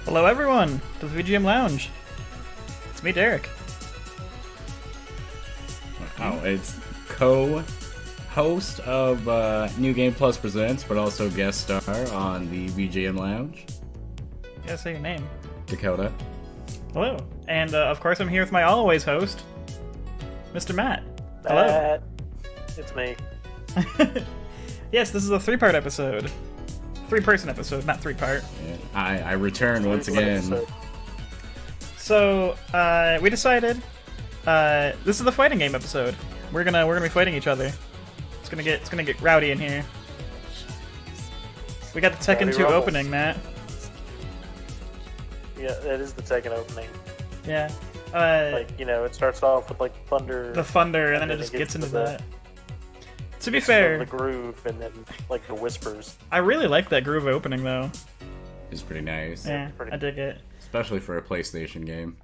Hello everyone to the VGM Lounge. It's me, Derek. Oh, it's co-host of New Game Plus Presents, but also guest star on the VGM Lounge, You gotta say your name. Dakota. Hello. And of course I'm here with my always host, Mr. Matt. Hello. Matt. It's me. Yes, this is a three-part episode. Three-person episode, not three-part. Yeah, I return once again. So, we decided this is the fighting game episode. We're gonna be fighting each other. It's gonna get rowdy in here. We got the Tekken Rowdy 2 Rumbles. opening, Matt. Yeah, that is the Tekken opening. Yeah. It starts off with like thunder. The thunder, and then it just gets into that. To be fair, the groove, and then like the whispers. I really like that groove opening though. It's pretty nice, Yeah, pretty- I dig it. especially for a PlayStation game,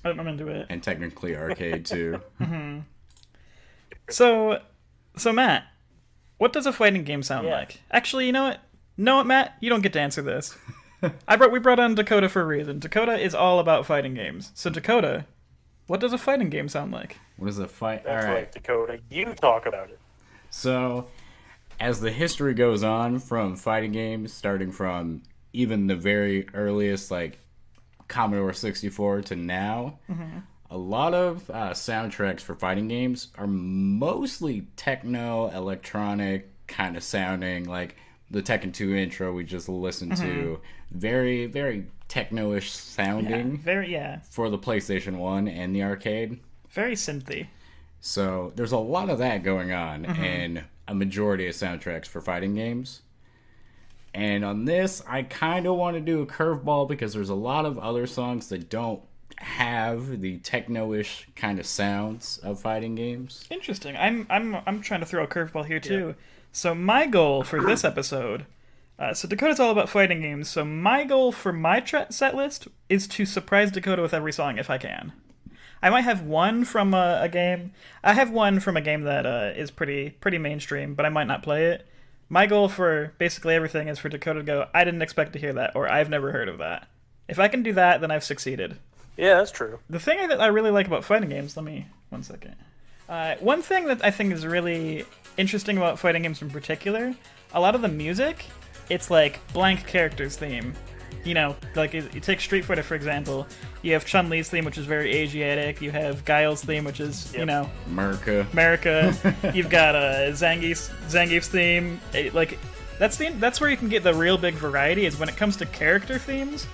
I'm into it. and technically arcade too. So Matt, what does a fighting game sound Yeah. like? Actually, you know what? No, Matt, you don't get to answer this. We brought on Dakota for a reason. Dakota is all about fighting games. So Dakota, what does a fighting game sound like? What is a fight? That's All right. right, Dakota. You talk about it. So, as the history goes on from fighting games, starting from even the very earliest, like Commodore 64 to now, a lot of soundtracks for fighting games are mostly techno, electronic kind of sounding, like the Tekken 2 intro we just listened to. Very, very techno-ish sounding for the PlayStation 1 and the arcade. Very synthy. So there's a lot of that going on in a majority of soundtracks for fighting games. And on this, I kind of want to do a curveball because there's a lot of other songs that don't have the techno-ish kind of sounds of fighting games. Interesting. I'm trying to throw a curveball here too. So my goal for this episode, so Dakota's all about fighting games. So my goal for my set list is to surprise Dakota with every song if I can. I might have one from a game. I have one from a game that is pretty mainstream, but I might not play it. My goal for basically everything is for Dakota to go, I didn't expect to hear that, or I've never heard of that. If I can do that, then I've succeeded. Yeah, that's true. The thing that I really like about fighting games, one second. One thing that I think is really interesting about fighting games in particular, a lot of the music, it's like blank character's theme. You know, like you take Street Fighter for example, you have Chun-Li's theme, which is very Asiatic. You have Guile's theme, which is, America. You've got Zangief's theme. That's where you can get the real big variety, is when it comes to character themes,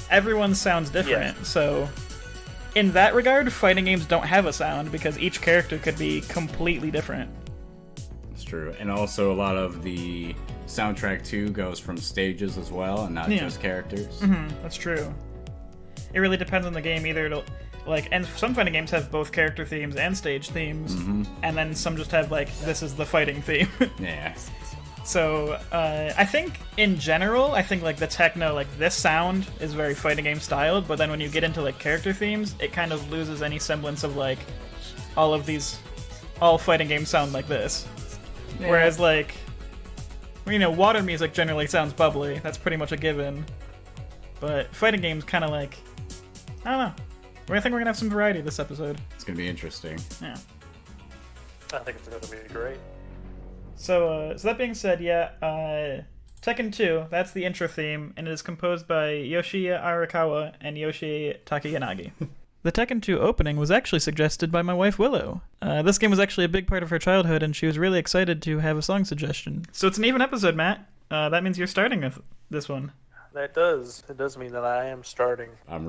everyone sounds different. Yes. So in that regard, fighting games don't have a sound because each character could be completely different. It's true. And also a lot of the soundtrack too goes from stages as well and not just characters. That's true. It really depends on the game. Either it'll and some fighting games have both character themes and stage themes, and then some just have this is the fighting theme. Yeah. So I think in general, the techno, this sound is very fighting game styled, but then when you get into character themes, it kind of loses any semblance of all fighting games sound like this. Yeah. Whereas water music generally sounds bubbly. That's pretty much a given. But fighting games kind of I don't know. I think we're gonna have some variety this episode. It's gonna be interesting. Yeah. I think it's going to be great. So that being said, Tekken 2, that's the intro theme, and it is composed by Yoshiya Arakawa and Yoshi Takayanagi. The Tekken 2 opening was actually suggested by my wife Willow. This game was actually a big part of her childhood, and she was really excited to have a song suggestion. So it's an even episode, Matt. That means you're starting with this one. That does. It does mean that I am starting. I don't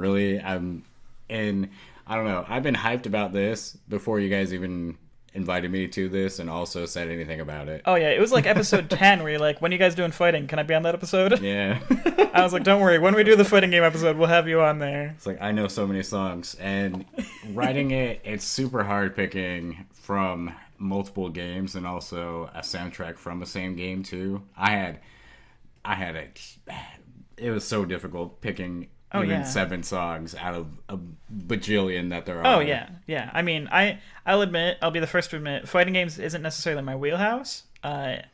know. I've been hyped about this before you guys even invited me to this and also said anything about it. Oh yeah, it was episode 10 where you're like, when are you guys doing fighting? Can I be on that episode? Yeah. I was like, don't worry, when we do the fighting game episode, we'll have you on there. It's I know so many songs, and writing it's super hard picking from multiple games and also a soundtrack from the same game too. It was so difficult picking even 7 songs out of a bajillion that there are. Oh yeah. I mean, I'll be the first to admit, fighting games isn't necessarily my wheelhouse. I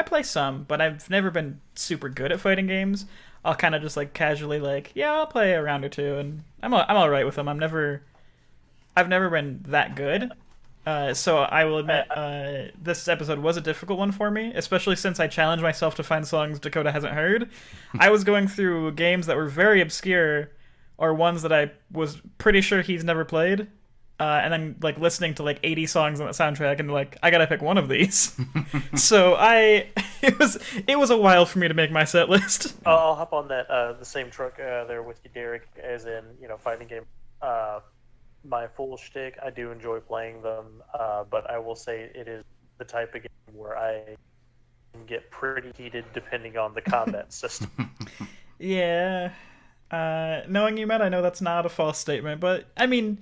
play some, but I've never been super good at fighting games. I'll kind of just like casually like, yeah, I'll play a round or two, and I'm all right with them. I've never been that good. So I will admit, this episode was a difficult one for me, especially since I challenged myself to find songs Dakota hasn't heard. I was going through games that were very obscure, or ones that I was pretty sure he's never played, and then like listening to like 80 songs on the soundtrack, and like I gotta pick one of these. So it was a while for me to make my set list. I'll hop on that the same truck there with you, Derek. As in, fighting game. My full shtick, I do enjoy playing them, but I will say it is the type of game where I can get pretty heated depending on the combat system. Yeah. Knowing you, Matt, I know that's not a false statement, but I mean,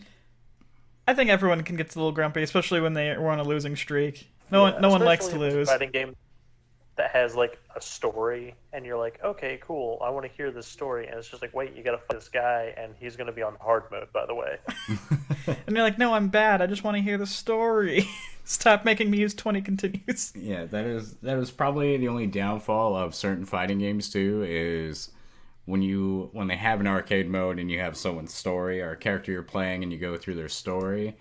I think everyone can get a little grumpy, especially when they were on a losing streak. No one likes to lose. Fighting game that has like a story, and you're like, okay, cool, I want to hear this story, and it's just like, wait, you gotta fight this guy, and he's gonna be on hard mode, by the way. And you're like, no, I'm bad. I just want to hear the story. Stop making me use 20 continues. Yeah, that is probably the only downfall of certain fighting games too, is when they have an arcade mode and you have someone's story or a character you're playing and you go through their story,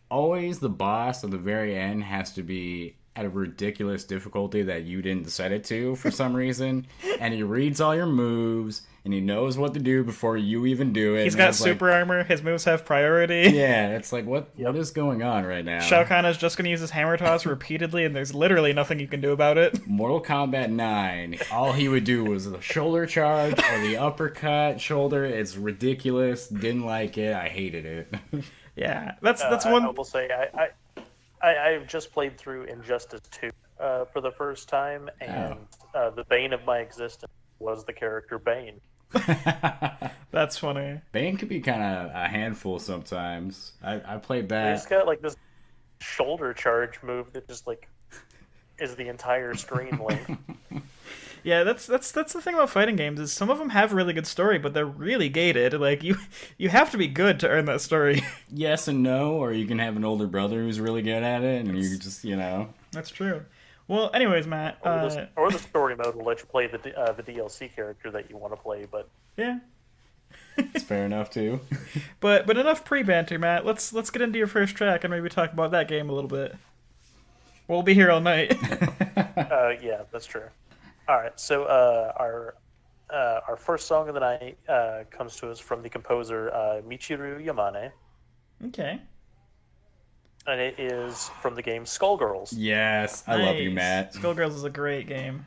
always the boss at the very end has to be at a ridiculous difficulty that you didn't set it to for some reason, and he reads all your moves and he knows what to do before you even do it. He's got super armor, his moves have priority. Yeah, it's like, what is going on right now? Shao Kahn is just going to use his hammer toss repeatedly, and there's literally nothing you can do about it. Mortal Kombat 9, all he would do was the shoulder charge or the uppercut shoulder. It's ridiculous. Didn't like it. I hated it. Yeah, that's one. I will say, I've just played through Injustice 2 for the first time, and the bane of my existence was the character Bane. That's funny. Bane could be kind of a handful sometimes. I played that. He's got like this shoulder charge move that just like is the entire screen length. Yeah, that's the thing about fighting games, is some of them have really good story, but they're really gated. Like you have to be good to earn that story. Yes and no, or you can have an older brother who's really good at it, and you just That's true. Well, anyways, Matt. Or the story mode will let you play the DLC character that you want to play, but yeah, it's fair enough too. But enough pre-banter, Matt. Let's get into your first track and maybe talk about that game a little bit. We'll be here all night. Yeah, that's true. All right, so our first song of the night comes to us from the composer Michiru Yamane. Okay. And it is from the game Skullgirls. Yes, I love you, Matt. Skullgirls is a great game.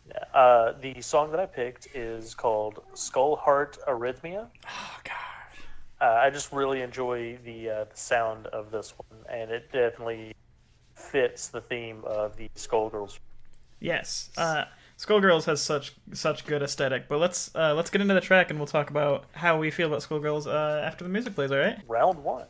Yeah, the song that I picked is called Skullheart Arrhythmia. Oh gosh. I just really enjoy the sound of this one, and it definitely fits the theme of the Skullgirls. Yes. Skullgirls has such good aesthetic, but let's get into the track and we'll talk about how we feel about Skullgirls after the music plays, all right? Round 1.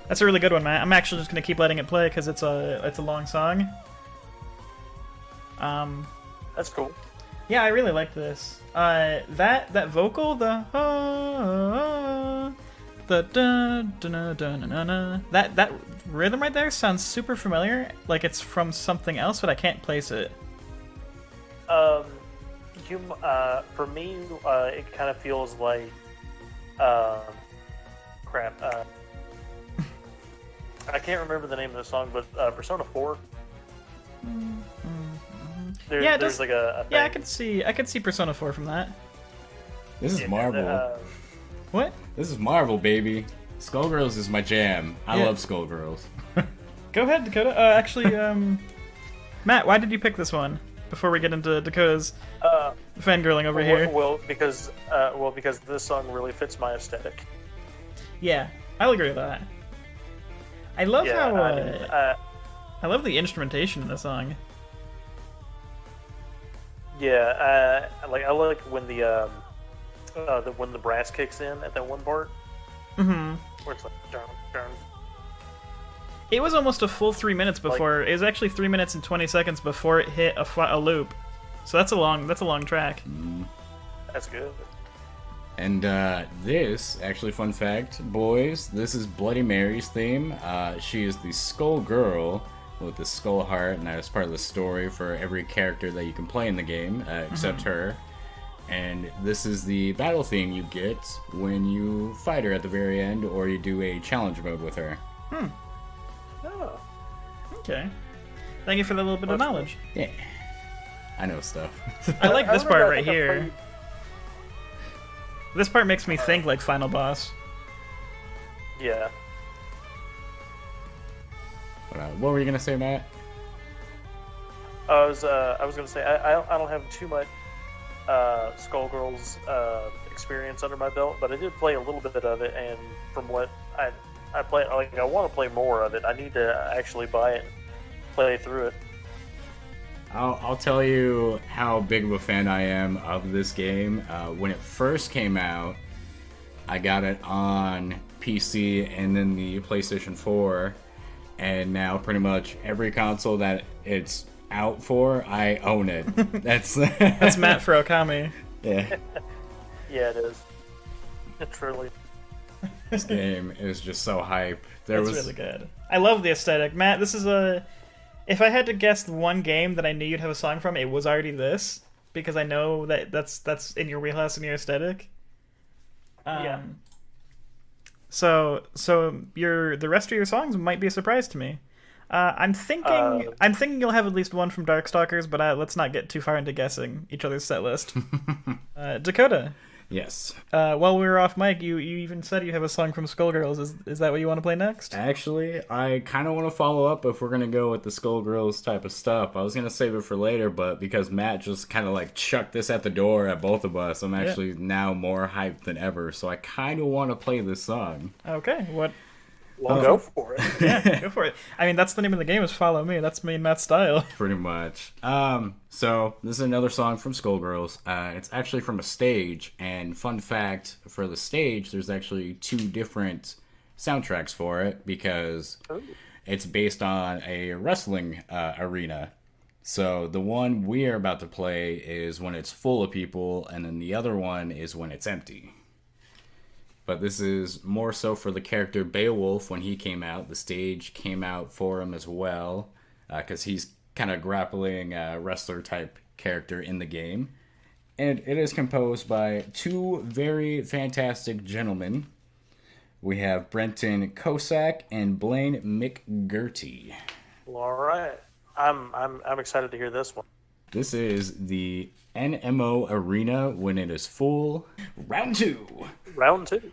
That's a really good one, Matt. I'm actually just gonna keep letting it play because it's a long song. That's cool. Yeah, I really like this. That vocal, the that rhythm right there sounds super familiar, like it's from something else, but I can't place it. For me, it kind of feels like, crap. I can't remember the name of the song, but Persona 4. There's like a thing. Yeah, I could see Persona 4 from that. This is Marvel. What? This is Marvel, baby. Skullgirls is my jam. I love Skullgirls. Go ahead, Dakota. Actually, Matt, why did you pick this one? Before we get into Dakota's fangirling over here. Well, because this song really fits my aesthetic. Yeah, I'll agree with that. I love how I love the instrumentation in the song. Yeah, I like when the when the brass kicks in at that one part. Mm-hmm. Where it's like dun, dun. It was almost a full 3 minutes before. It was actually 3 minutes and 20 seconds before it hit a loop. So that's a long track. That's good. And this, actually, fun fact, boys, this is Bloody Mary's theme. She is the Skull Girl with the Skull Heart, and that is part of the story for every character that you can play in the game, except her. And this is the battle theme you get when you fight her at the very end, or you do a challenge mode with her. Oh. Okay. Thank you for that little bit of knowledge. Yeah. I know stuff. I like this part right here. This part makes me think like Final Boss. Yeah. What were you gonna say, Matt? I was gonna say I don't have too much Skullgirls experience under my belt, but I did play a little bit of it, and from what I play, like, I want to play more of it. I need to actually buy it and play through it. I'll tell you how big of a fan I am of this game. When it first came out, I got it on PC and then the PlayStation 4, and now pretty much every console that it's out for, I own it. That's Matt for Okami. Yeah. Yeah, it is. It's really. This game is just so hype. It's really good. I love the aesthetic. Matt, this is if I had to guess the one game that I knew you'd have a song from, it was already this, because I know that's in your wheelhouse and your aesthetic. Yeah. So the rest of your songs might be a surprise to me. I'm thinking you'll have at least one from Darkstalkers, but let's not get too far into guessing each other's set list. Dakota. Yes. While we were off mic, you even said you have a song from Skullgirls. Is that what you want to play next? Actually, I kind of want to follow up if we're going to go with the Skullgirls type of stuff. I was going to save it for later, but because Matt just kind of like chucked this at the door at both of us, I'm actually now more hyped than ever. So I kind of want to play this song. Okay, what? Well, go for it. Yeah, go for it. I mean, that's the name of the game, is Follow Me. That's me and Matt's style. Pretty much. So this is another song from Skullgirls. It's actually from a stage, and fun fact, for the stage, there's actually 2 different soundtracks for it, because it's based on a wrestling arena. So the one we are about to play is when it's full of people, and then the other one is when it's empty. But this is more so for the character Beowulf. When he came out, the stage came out for him as well, because he's kind of grappling wrestler type character in the game. And it is composed by 2 very fantastic gentlemen. We have Brenton Kosak and Blaine McGurty. Well, all right. I'm excited to hear this one. This is the NMO Arena when it is full. Round 2. Round 2.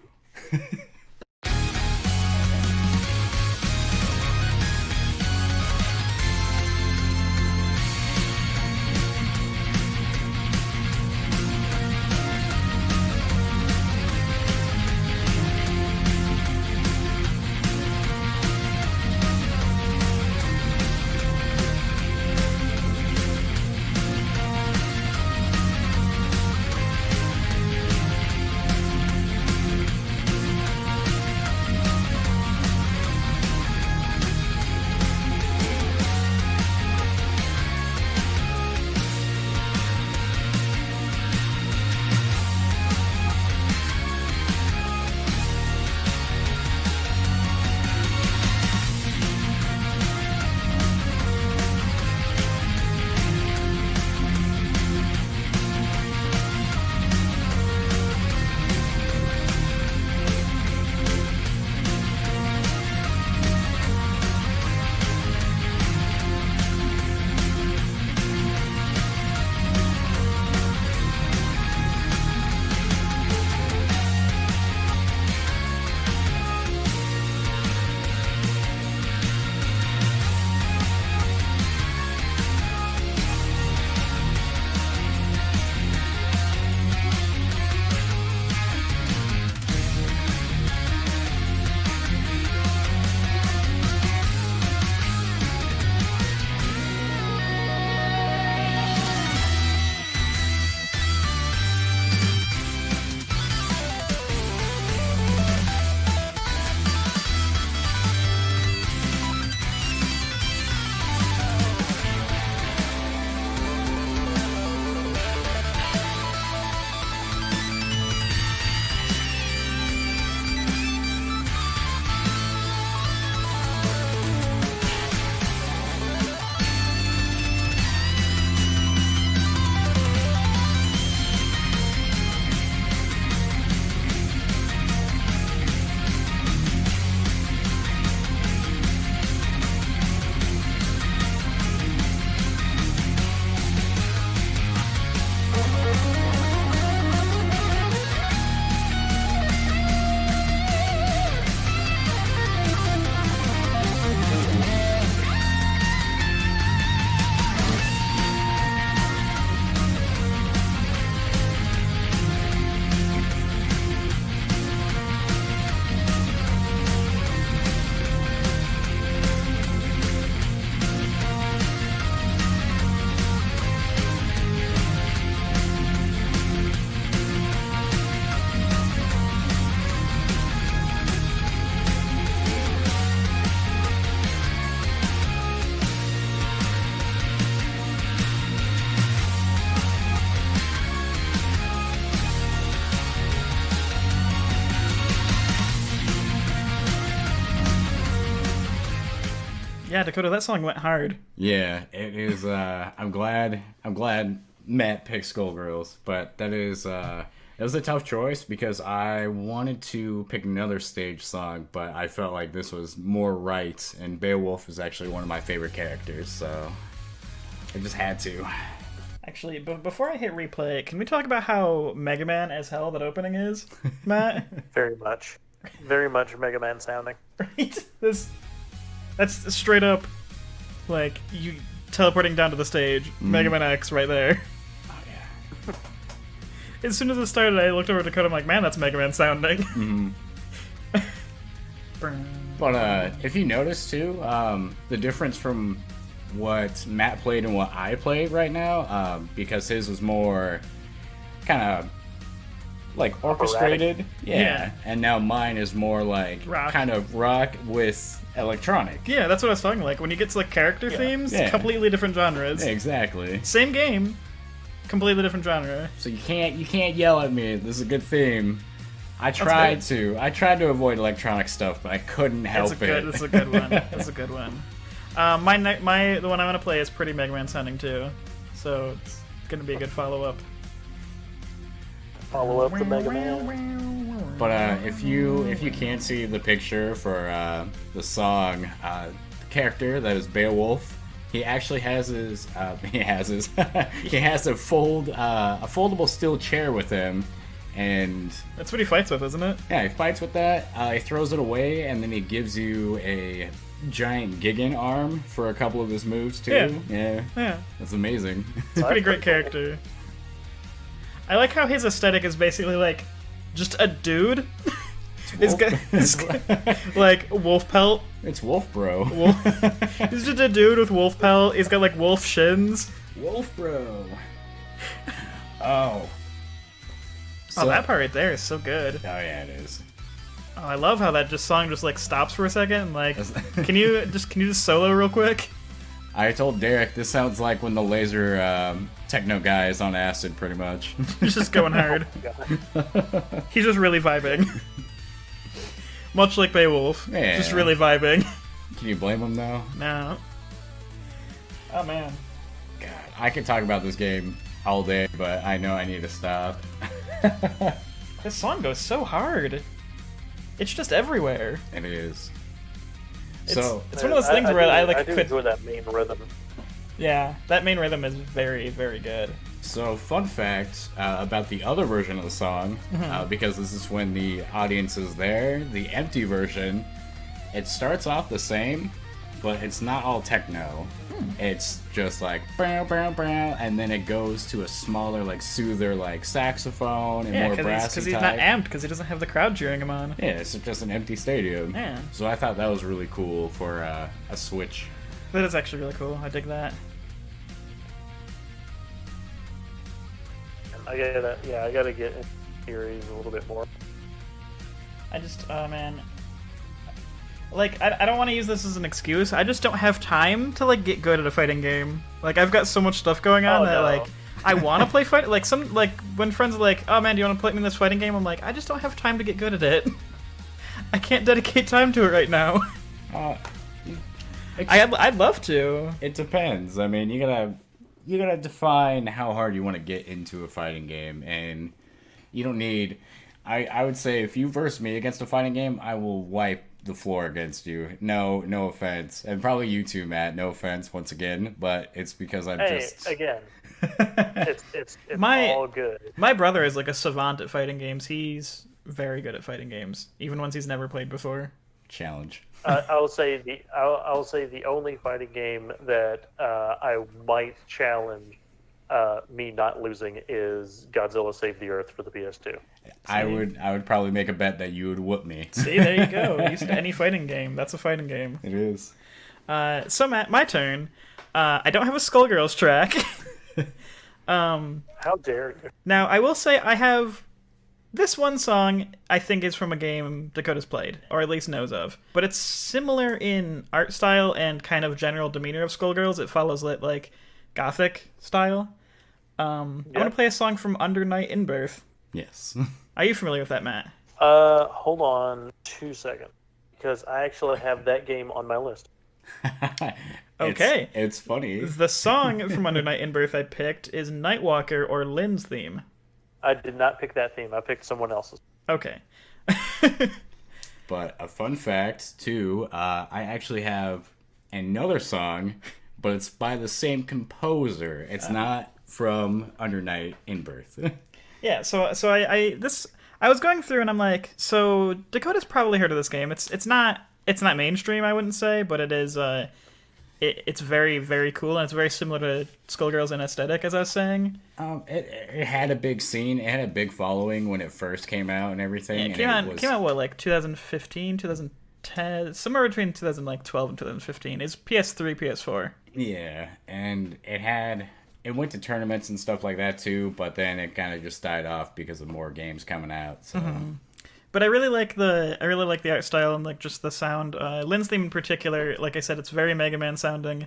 Yeah, Dakota, that song went hard. Yeah, it is. I'm glad Matt picked Skullgirls, but it was a tough choice because I wanted to pick another stage song, but I felt like this was more right, and Beowulf is actually one of my favorite characters, so I just had to. Actually, before I hit replay, can we talk about how Mega Man as hell that opening is, Matt? Very much. Very much Mega Man sounding. Right? That's straight up, like, you teleporting down to the stage, Mega Man X right there. Oh, yeah. As soon as it started, I looked over at Dakota, I'm like, man, that's Mega Man sounding. But if you notice, too, the difference from what Matt played and what I played right now, because his was more kind of like orchestrated. Yeah. And now mine is more like rock. Kind of rock with electronic. Yeah, that's what I was talking like. When you get to like character themes, completely different genres. Yeah, exactly. Same game, completely different genre. So you can't yell at me. This is a good theme. I tried to avoid electronic stuff, but I couldn't help it. That's a good one. That's a good one. The one I want to play is pretty Mega Man sounding too, so it's gonna be a good follow up. Follow up the Mega Man. But if you can't see the picture for the song, the character that is Beowulf, he actually has his he has a foldable steel chair with him, and that's what he fights with, isn't it? Yeah, he fights with that. He throws it away, and then he gives you a giant Gigan arm for a couple of his moves too. Yeah. That's amazing. It's a pretty great character. I like how his aesthetic is basically like just a dude. It's like wolf pelt. It's Wolf Bro. He's just a dude with wolf pelt. He's got like wolf shins. Wolf Bro. Oh. So, that part right there is so good. Oh yeah, it is. Oh, I love how that song just like stops for a second and like can you just solo real quick? I told Derek this sounds like when the laser techno guy is on acid, pretty much. He's just going hard. He's just really vibing. Much like Beowulf. Yeah. Just really vibing. Can you blame him though? No. Oh man. God, I could talk about this game all day, but I know I need to stop. This song goes so hard. It's just everywhere. It is. It's one of those things where I do enjoy that main rhythm. Yeah, that main rhythm is very, very good. So, fun fact about the other version of the song, because this is when the audience is there, the empty version, it starts off the same, but it's not all techno. It's just like bow, bow, bow, and then it goes to a smaller, like soother, like saxophone and more brassy because he's not amped because he doesn't have the crowd cheering him on. Yeah, it's just an empty stadium. Yeah. So I thought that was really cool for a switch. That is actually really cool. I dig that. I gotta get into the series a little bit more. Man. Like, I don't want to use this as an excuse. I just don't have time to, like, get good at a fighting game. Like, I've got so much stuff going on like, I want to play fight. Like, when friends are like, oh man, do you want to play me in this fighting game? I'm like, I just don't have time to get good at it. I can't dedicate time to it right now. I'd love to. It depends. I mean, you gotta define how hard you want to get into a fighting game, and you don't need. I would say if you verse me against a fighting game, I will wipe the floor against you. No offense, and probably you too, Matt. No offense once again, but it's because I'm just again. It's all good. My brother is like a savant at fighting games. He's very good at fighting games, even ones he's never played before. Challenge. I'll say the only fighting game that I might challenge me not losing is Godzilla Save the Earth for the PS2. I would probably make a bet that you would whoop me. See, there you go. Any fighting game. That's a fighting game. It is. So Matt, my turn. I don't have a Skullgirls track. How dare you? Now, I will say I have this one song I think is from a game Dakota's played, or at least knows of. But it's similar in art style and kind of general demeanor of Skullgirls. It follows like gothic style. I'm going to play a song from Under Night in Birth. Yes. Are you familiar with that, Matt? Hold on 2 seconds. Because I actually have that game on my list. Okay. It's funny. The song from Under Night in Birth I picked is Nightwalker or Lynn's theme. I did not pick that theme. I picked someone else's. Okay. But a fun fact, too, I actually have another song, but it's by the same composer. It's not from Under Night in Birth. Yeah, so I was going through and I'm like, so Dakota's probably heard of this game. It's not mainstream, I wouldn't say, but it is it's very, very cool, and it's very similar to Skullgirls in aesthetic, as I was saying. It had a big scene. It had a big following when it first came out and everything. Yeah, it came out what, like 2015, 2010, somewhere between 2012 and 2015. It's PS3, PS4. Yeah, and it went to tournaments and stuff like that too, but then it kind of just died off because of more games coming out. So. Mm-hmm. But I really like the art style and like just the sound. Lynn's theme in particular, like I said, it's very Mega Man sounding.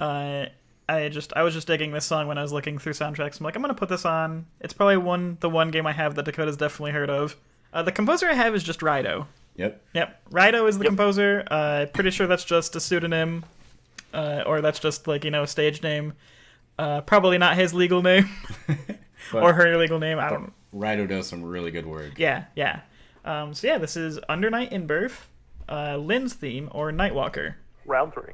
I was just digging this song when I was looking through soundtracks. I'm like, I'm gonna put this on. It's probably the one game I have that Dakota's definitely heard of. The composer I have is just Rido. Yep. Rido is the composer. Pretty sure that's just a pseudonym, or that's just like a stage name. Probably not his legal name or her legal name. I don't know. Rido does some really good work. Yeah. So yeah, this is Under Night in Birth, Lynn's theme, or Nightwalker. Round 3.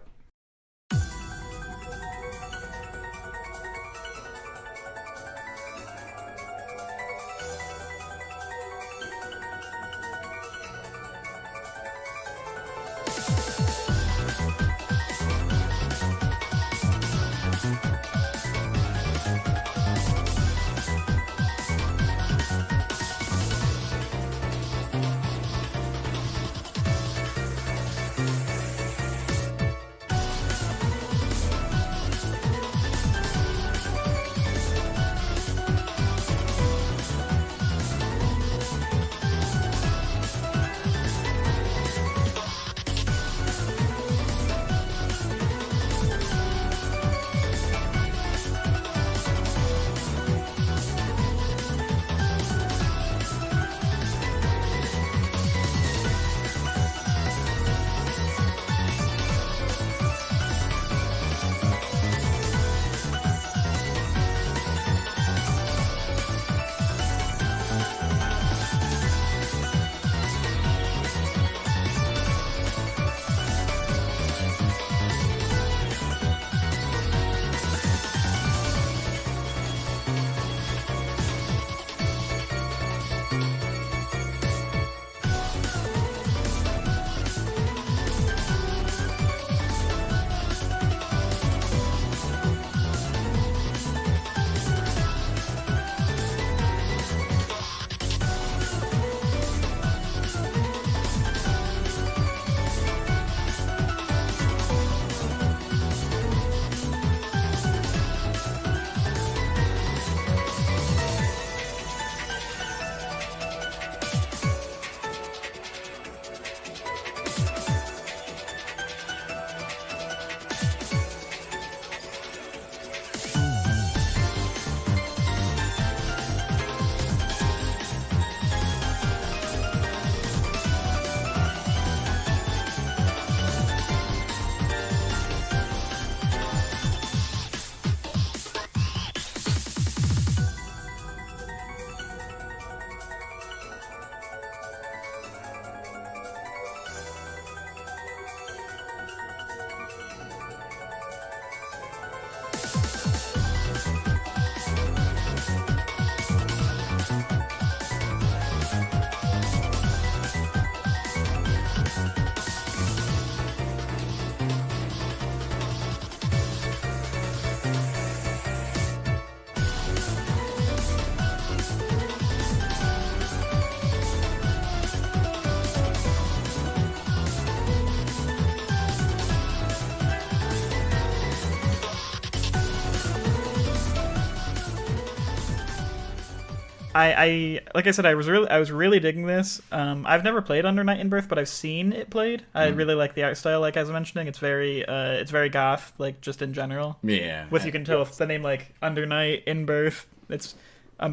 I like I said, I was really digging this. I've never played Under Night in Birth, but I've seen it played. I really like the art style, like I was mentioning. It's very goth, like just in general. Yeah. With you can tell with the name like Under Night in Birth. It's a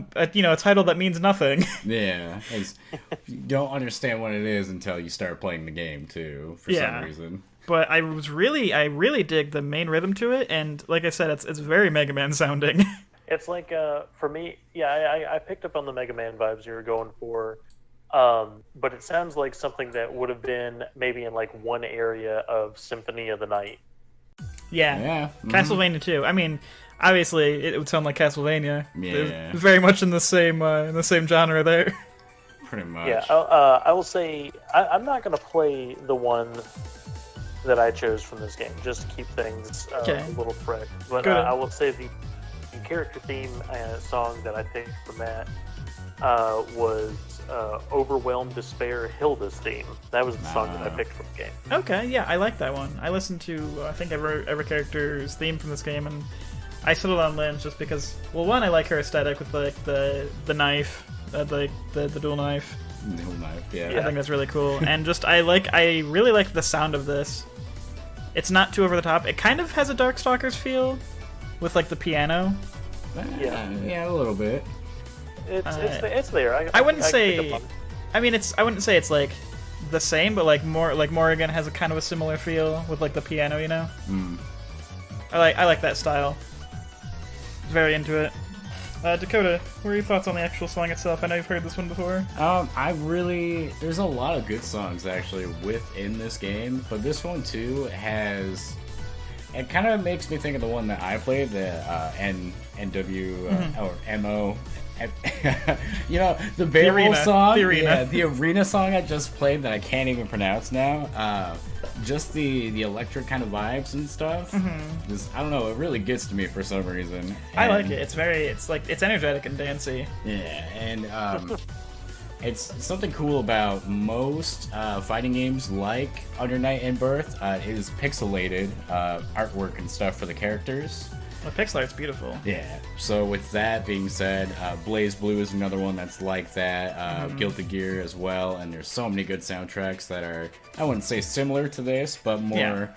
title that means nothing. Yeah, you don't understand what it is until you start playing the game too. For some reason. but I really dig the main rhythm to it, and like I said, it's very Mega Man sounding. It's like for me, yeah, I picked up on the Mega Man vibes you were going for, but it sounds like something that would have been maybe in like one area of Symphony of the Night. Yeah. Castlevania too. I mean, obviously it would sound like Castlevania. Yeah. It's very much in the same genre there. Pretty much. Yeah, I will say I'm not going to play the one that I chose from this game, just to keep things a little fresh. But I will say the character theme song that I picked from that was Overwhelmed Despair Hilda's theme. That was the song that I picked from the game. Okay, yeah, I like that one. I listened to I think every character's theme from this game, and I settled on Lynn's just because, well, one, I like her aesthetic with like the knife, the dual knife. Dual knife, yeah. I think that's really cool, and just I really like the sound of this. It's not too over the top. It kind of has a Darkstalkers feel with like the piano. Yeah, a little bit. It's there. I wouldn't say. I mean, I wouldn't say it's like the same, but like Morrigan has a kind of a similar feel with like the piano, you know. I like that style. Very into it. Dakota, what are your thoughts on the actual song itself? I know you've heard this one before. There's a lot of good songs actually within this game, but this one too it kind of makes me think of the one that I played, the NW or MO. You know, the Barrel song, the arena song I just played that I can't even pronounce now. Just the electric kind of vibes and stuff. I don't know, it really gets to me for some reason. And I like it. It's energetic and dancey. Yeah, and it's something cool about most fighting games like Under Night and Birth is pixelated artwork and stuff for the characters. The pixel art's beautiful. Yeah. So with that being said, Blaze Blue is another one that's like that. Guilty Gear as well, and there's so many good soundtracks that are, I wouldn't say similar to this, but more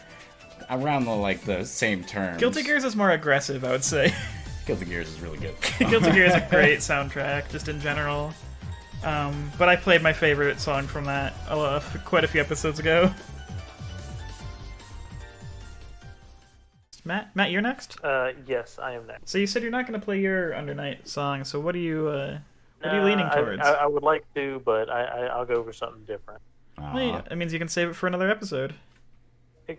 around the same terms. Guilty Gears is more aggressive, I would say. Guilty Gears is really good. Guilty Gear is a great soundtrack, just in general. But I played my favorite song from that quite a few episodes ago. Matt, you're next? Yes, I am next. So you said you're not going to play your Under Night song, so what are you leaning towards? I would like to, but I'll go for something different. Well, yeah, that means you can save it for another episode.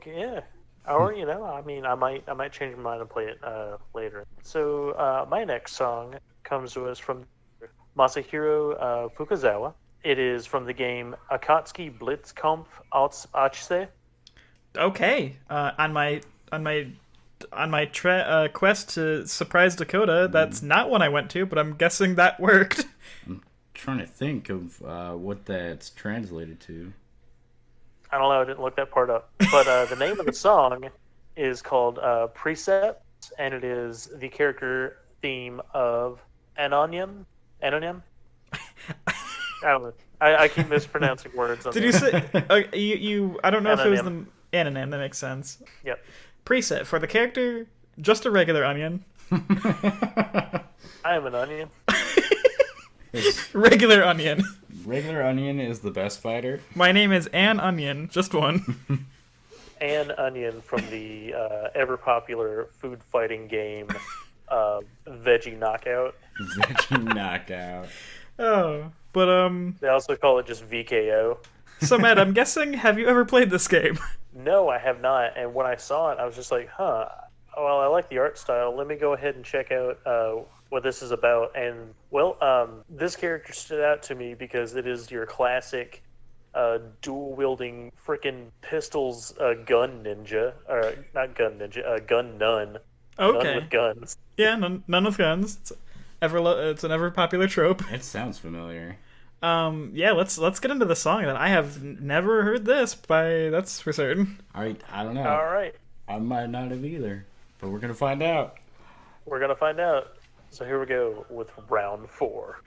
Yeah. Or, I might change my mind and play it later. So, my next song comes to us from Masahiro Fukazawa. It is from the game Akatsuki Blitzkampf Achse. Okay. On my quest to surprise Dakota, that's not one I went to, but I'm guessing that worked. I'm trying to think of what that's translated to. I don't know, I didn't look that part up. But the name of the song is called Precepts, and it is the character theme of Anonym? I don't know. I keep mispronouncing words. Did you say... I don't know if it was the... Anonym, that makes sense. Yep. Preset for the character, just a regular onion. I am an onion. Regular onion. Regular onion is the best fighter. My name is An Onion, just one. An Onion from the ever popular food fighting game Veggie Knockout. Veggie Knockout. Oh, but They also call it just VKO. So Matt, I'm guessing, have you ever played this game? No, I have not. And when I saw it, I was just like, well, I like the art style. Let me go ahead and check out what this is about. And, well, this character stood out to me because it is your classic dual-wielding frickin' pistols gun ninja. Or, not gun ninja, gun nun. Okay. None with guns. Yeah, none with guns. It's an ever-popular trope. It sounds familiar. Yeah, let's get into the song. That I have never heard this that's for certain. I don't know. All right. I might not have either, but we're gonna find out. We're gonna find out. So here we go with round 4.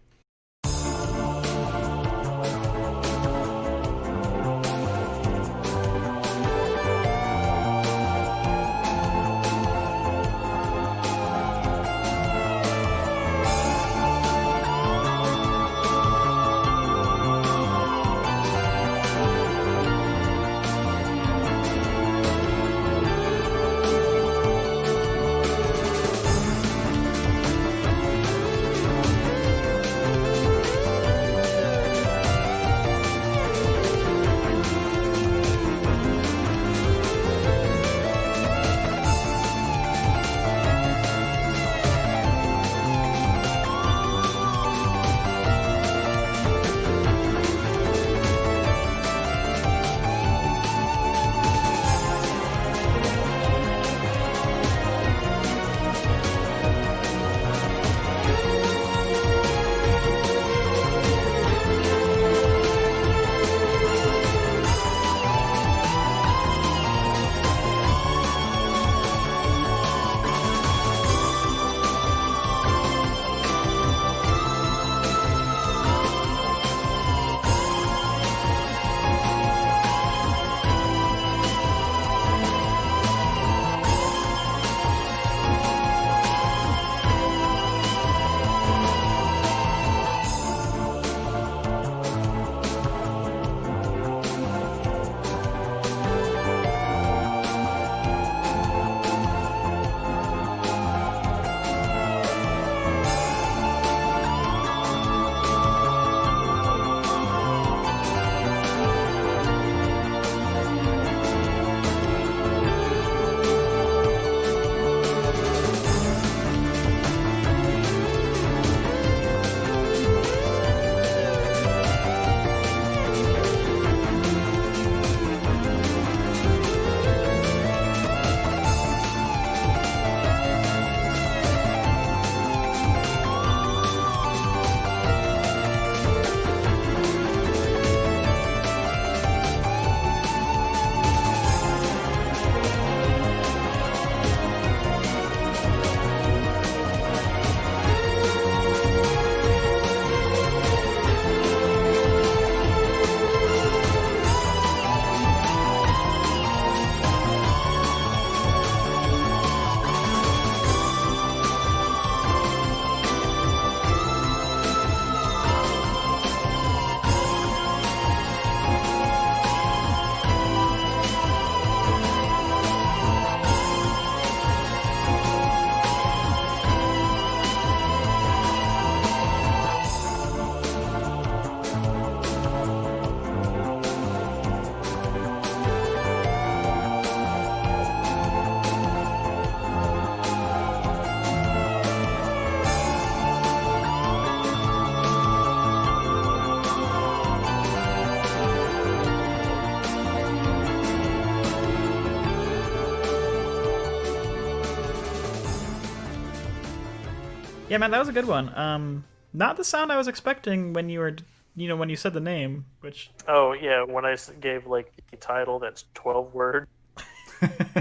Yeah, man, that was a good one. Not the sound I was expecting when you were, when you said the name, which... Oh, yeah, when I gave, like, the title that's 12 word.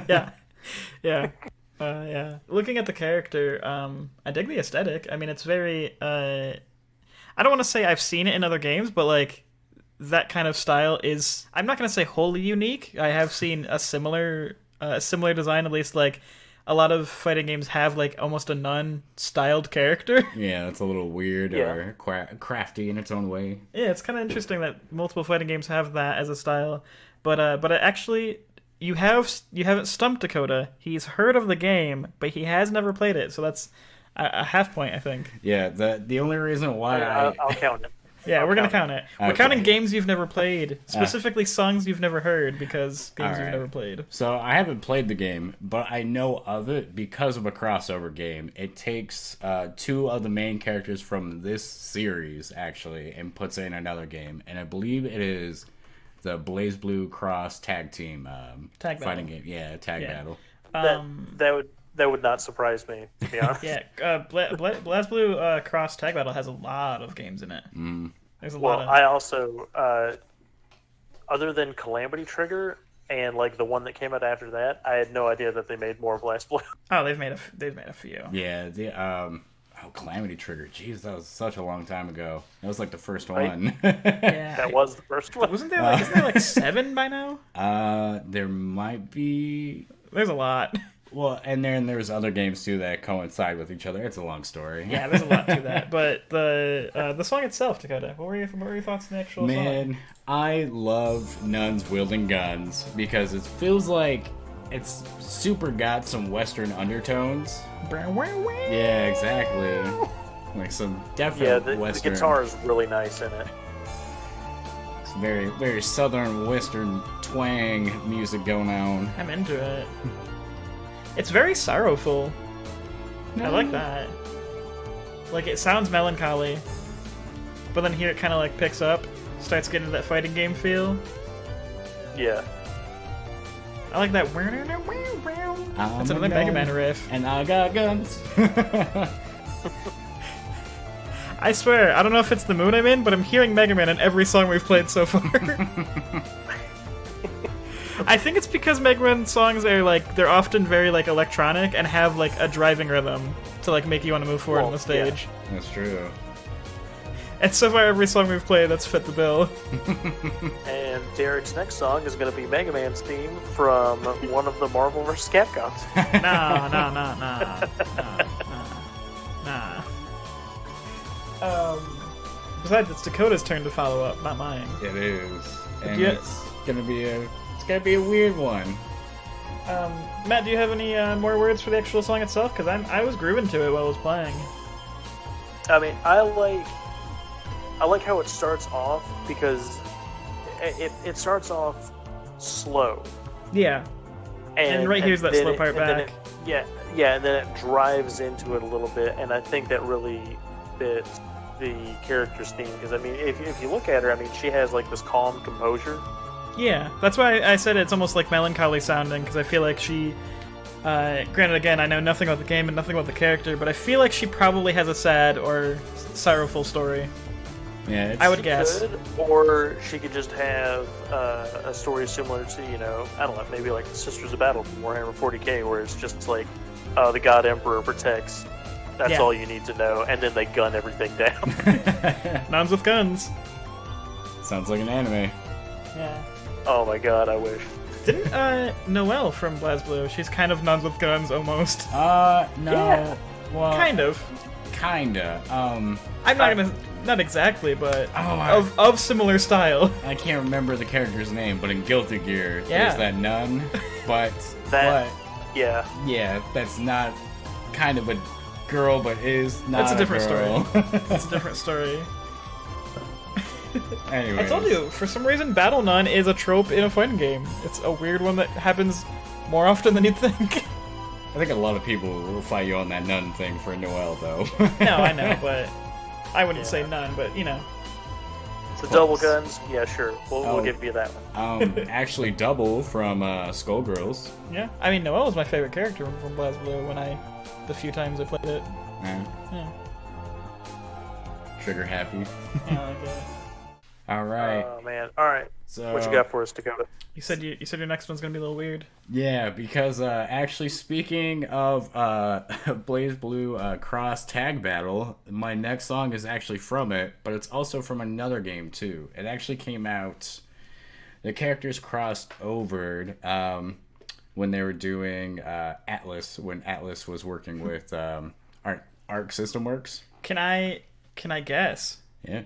Yeah. Yeah. Yeah. Looking at the character, I dig the aesthetic. I mean, it's very, I don't want to say I've seen it in other games, but, like, that kind of style is, I'm not going to say wholly unique. I have seen a similar design, at least, like, a lot of fighting games have, like, almost a nun-styled character. Yeah, that's a little weird or crafty in its own way. Yeah, it's kind of interesting that multiple fighting games have that as a style. But actually, you haven't stumped Dakota. He's heard of the game, but he has never played it, so that's a half point, I think. Yeah, the only reason why I'll count it. Yeah, we're going to count it. We're Okay. counting games you've never played, specifically songs you've never heard, because games you've Alright. never played. So I haven't played the game, but I know of it because of a crossover game. It takes two of the main characters from this series, actually, and puts it in another game. And I believe it is the Blaze Blue Cross Tag Team Tag fighting battle. game. Yeah, tag Yeah. battle. That would not surprise me, to be honest. Yeah, BlazBlue Cross Tag Battle has a lot of games in it. There's a Well, lot of... I also, other than Calamity Trigger and like the one that came out after that, I had no idea that they made more Blast Blue. Oh, they've made a few. Yeah, Calamity Trigger. Jeez, that was such a long time ago. That was like the first Right. one. Yeah. That was the first one. Isn't there like 7 by now? There might be. There's a lot. Well, and then there's other games too that coincide with each other. It's a long story. Yeah, there's a lot to that. But the song itself, Dakota, what were your thoughts on the actual song? Man, I love nuns wielding guns because it feels like it's super got some Western undertones. Yeah, exactly. Like some definite the Western. guitar is really nice in it. It's very, very Southern Western twang music going on. I'm into it. It's very sorrowful. I like that. Like, it sounds melancholy, but then here it kind of like picks up, starts getting that fighting game feel. Yeah. I like that. That's another Mega Man riff. And I got guns. I swear, I don't know if it's the mood I'm in, but I'm hearing Mega Man in every song we've played so far. I think it's because Mega Man songs are like, they're often very like electronic and have like a driving rhythm to like make you want to move forward on the stage. Yeah. That's true. And so far every song we've played that's fit the bill. And Derek's next song is going to be Mega Man's theme from one of the Marvel vs. Capcoms. Nah. Besides, it's Dakota's turn to follow up, not mine. It is. And Yeah. it's gonna be a weird one. Matt, do you have any more words for the actual song itself? Because I was grooving to it while I was playing. I mean, I like how it starts off because it starts off slow. Yeah. And right here's that then slow part then back. Yeah, and then it drives into it a little bit, and I think that really fits the character's theme. Because I mean, if you look at her, I mean, she has like this calm composure. Yeah, that's why I said it's almost like melancholy sounding, because I feel like she... granted, again, I know nothing about the game and nothing about the character, but I feel like she probably has a sad or sorrowful story. Yeah, I would guess. Could, or she could just have a story similar to, I don't know, maybe like Sisters of Battle from Warhammer 40k, where it's just like, the God Emperor protects. That's all you need to know, and then they gun everything down. Nuns with guns. Sounds like an anime. Yeah. Oh my god, I wish. Didn't Noelle from BlazBlue? She's kind of nuns with guns almost. No. Yeah. Well, Kind of. kinda. I'm not gonna. Not exactly, but Oh, of similar style. I can't remember the character's name, but in Guilty Gear, Yeah. there's that nun. But Yeah. yeah, that's not kind of a girl, but is not. That's a different girl. story. That's a different story. Anyway, I told you, for some reason, Battle Nun is a trope in a fighting game. It's a weird one that happens more often than you'd think. I think a lot of people will fight you on that nun thing for Noelle, though. No, I know, but I wouldn't Yeah. say none, but you know. The double guns, yeah, sure. We'll give you that one. Actually, Double from Skullgirls. Yeah. I mean, Noelle was my favorite character from BlazBlue the few times I played it. Yeah. Yeah. Trigger happy. Yeah, I like that. All right. Oh man! All right, So what you got for us, Dakota? You said your next one's gonna be a little weird. yeah, because actually speaking of Blaze Blue Cross Tag Battle, my next song is actually from it, but it's also from another game too. It actually came out. The characters crossed over when they were doing Atlas, when Atlas was working with Arc System Works. Can I guess? Yeah.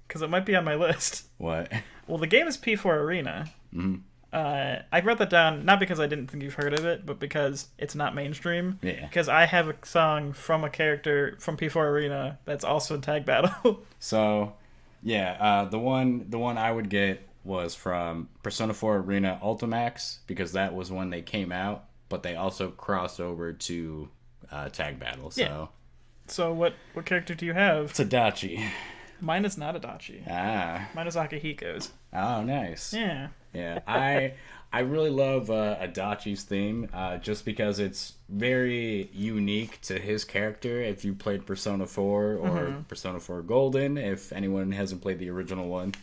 Because it might be on my list. What? Well, the game is P4 Arena. Mm-hmm. I wrote that down not because I didn't think you've heard of it, but because it's not mainstream. Yeah. Because I have a song from a character from P4 Arena that's also in Tag Battle. So, yeah, the one I would get was from Persona 4 Arena Ultimax, because that was when they came out, but they also crossed over to Tag Battle. So, Yeah. So what character do you have? it's Adachi. Mine is not Adachi. Ah. Mine is Akihiko's. Oh, nice. Yeah. Yeah, I really love Adachi's theme, just because it's very unique to his character. If you played Persona 4 or Persona 4 Golden, if anyone hasn't played the original one,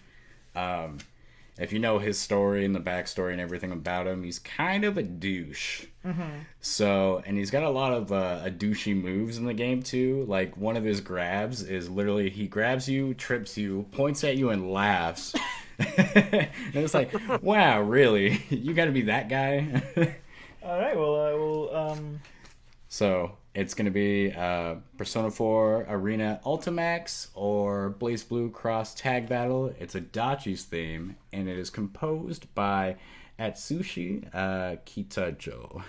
if you know his story and the backstory and everything about him, he's kind of a douche. So, and he's got a lot of douchey moves in the game too. Like, one of his grabs is literally he grabs you, trips you, points at you, and laughs. And it's like, wow, really? You got to be that guy? All right. Well, I will. So it's going to be Persona 4 Arena Ultimax or Blaze Blue Cross Tag Battle. It's Adachi's theme, and it is composed by Atsushi Kitajo.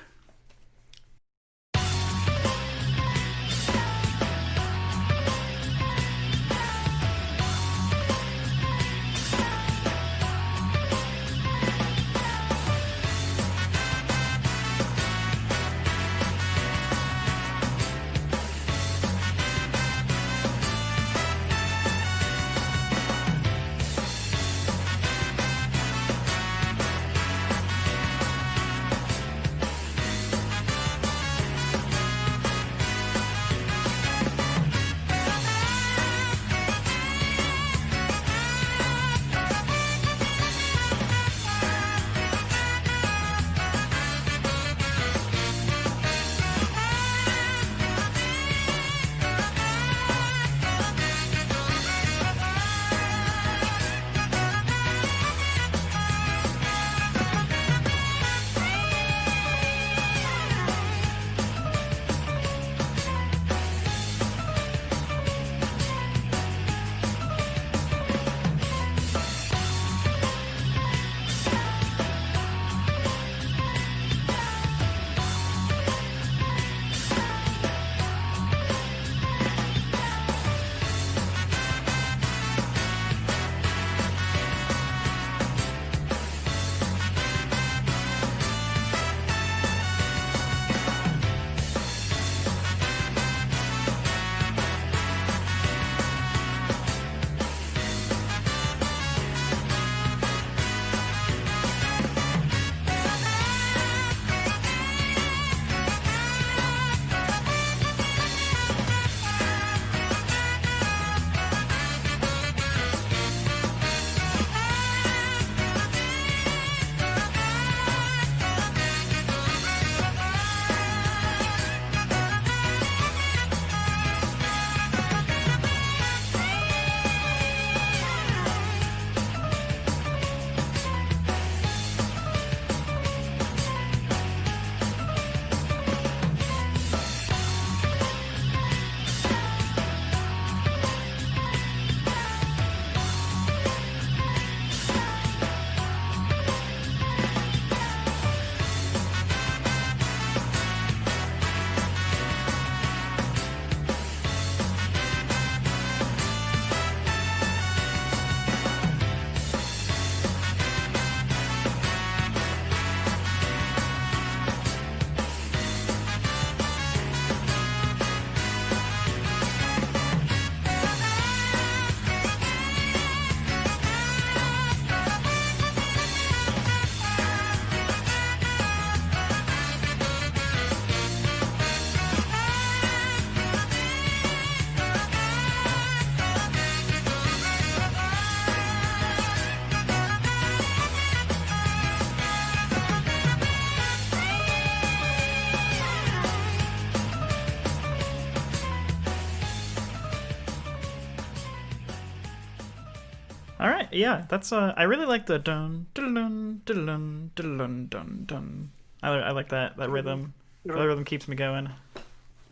Yeah, that's I really like the dun dun dun dun dun dun dun. I like that rhythm. The rhythm keeps me going.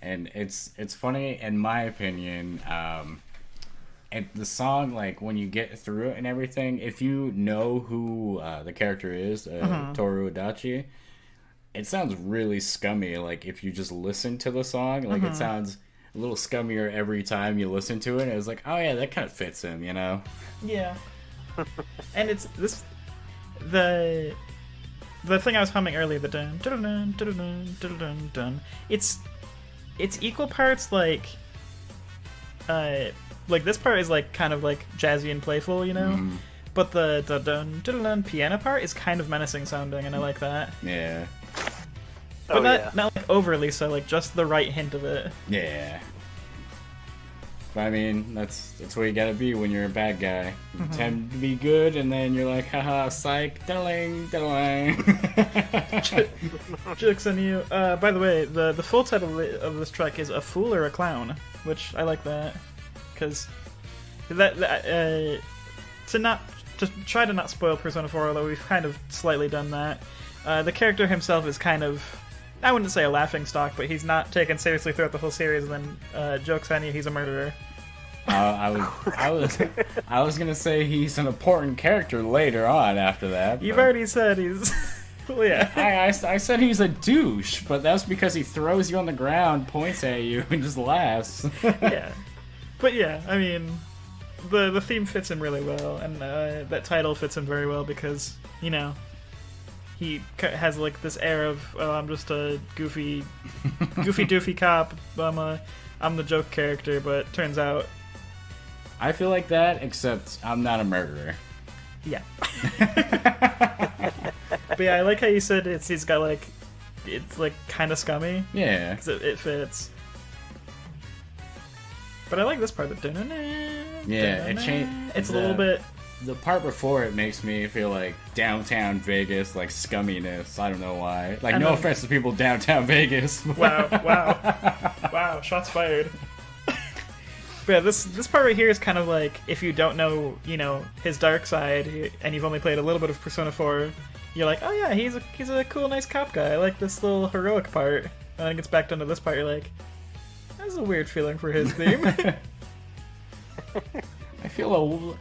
And it's funny in my opinion. And the song, like when you get through it and everything, if you know who the character is, Toru Adachi, it sounds really scummy. Like if you just listen to the song, like it sounds a little scummier every time you listen to it. And it's like, oh yeah, that kind of fits him, you know? Yeah. And it's this the thing I was humming earlier, the dun dun dun dun dun dun dun dun. It's equal parts like this part is like kind of like jazzy and playful, you know? But the dun dun dun piano part is kind of menacing sounding, and I like that. Yeah. But not like overly so, like just the right hint of it. Yeah. But I mean, that's what you gotta be when you're a bad guy. You tend to be good, and then you're like, haha, psych, diddling, diddling. Joke's on you. By the way, the full title of this track is A Fool or a Clown, which I like that. Because to try to not spoil Persona 4, although we've kind of slightly done that. The character himself is kind of, I wouldn't say a laughingstock, but he's not taken seriously throughout the whole series. And then joke's on you, he's a murderer. I was gonna say he's an important character later on after that. You've already said he's. Well, yeah. I said he's a douche, but that's because he throws you on the ground, points at you, and just laughs. Yeah. But yeah, I mean, the theme fits him really well, and that title fits him very well because, you know, he has like this air of, oh, I'm just a goofy doofy cop. I'm the joke character, but turns out I feel like that, except I'm not a murderer. Yeah. But yeah, I like how you said he's got like, it's like kind of scummy. Yeah. 'Cause it fits. But I like this part. Yeah, it changed. It's a little bit. The part before it makes me feel like downtown Vegas, like scumminess. I don't know why. Like, no offense to people downtown Vegas. Wow! Shots fired. But yeah, this part right here is kind of like if you don't know, you know, his dark side, and you've only played a little bit of Persona 4, you're like, oh yeah, he's a cool, nice cop guy. I like this little heroic part. And then it gets back down to this part, you're like, that's a weird feeling for his theme. I feel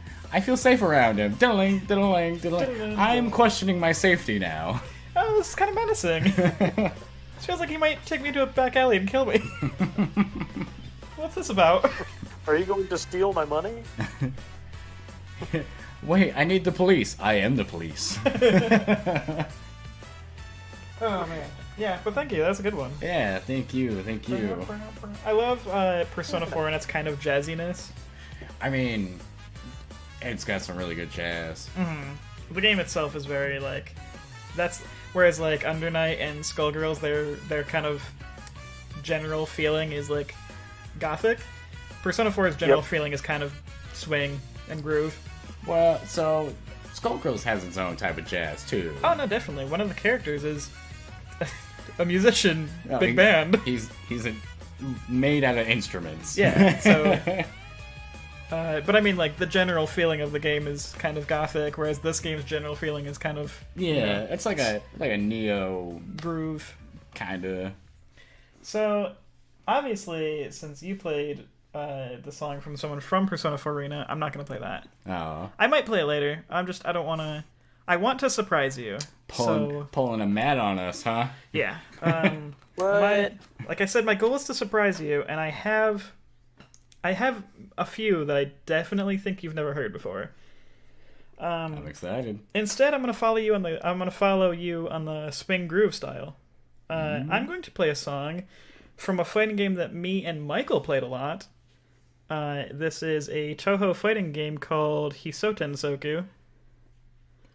safe around him. Diddling, diddling, diddling. I'm questioning my safety now. Oh, this is kind of menacing. This feels like he might take me to a back alley and kill me. What's this about? Are you going to steal my money? Wait, I need the police. I am the police. Oh man. Yeah, but thank you. That's a good one. Yeah, thank you. I love Persona 4 and its kind of jazziness. I mean, it's got some really good jazz. Mm-hmm. The game itself is very like, that's whereas like Under Night and Skullgirls, their kind of general feeling is like gothic. Persona 4's general feeling is kind of swing and groove. Well, so Skullgirls has its own type of jazz too. Oh no, definitely. One of the characters is a musician, big band. He's made out of instruments. Yeah. So, but I mean, like the general feeling of the game is kind of gothic, whereas this game's general feeling is kind of it's like a neo groove kind of. So, obviously, since you played the song from someone from Persona 4 Arena, I'm not going to play that. Oh. I might play it later. I don't want to. I want to surprise you. Pulling a mat on us, huh? Yeah. What? Like I said, my goal is to surprise you, and I have a few that I definitely think you've never heard before. I'm excited. Instead, I'm going to follow you on the swing groove style. I'm going to play a song from a fighting game that me and Michael played a lot. This is a Toho fighting game called Hisoten Soku.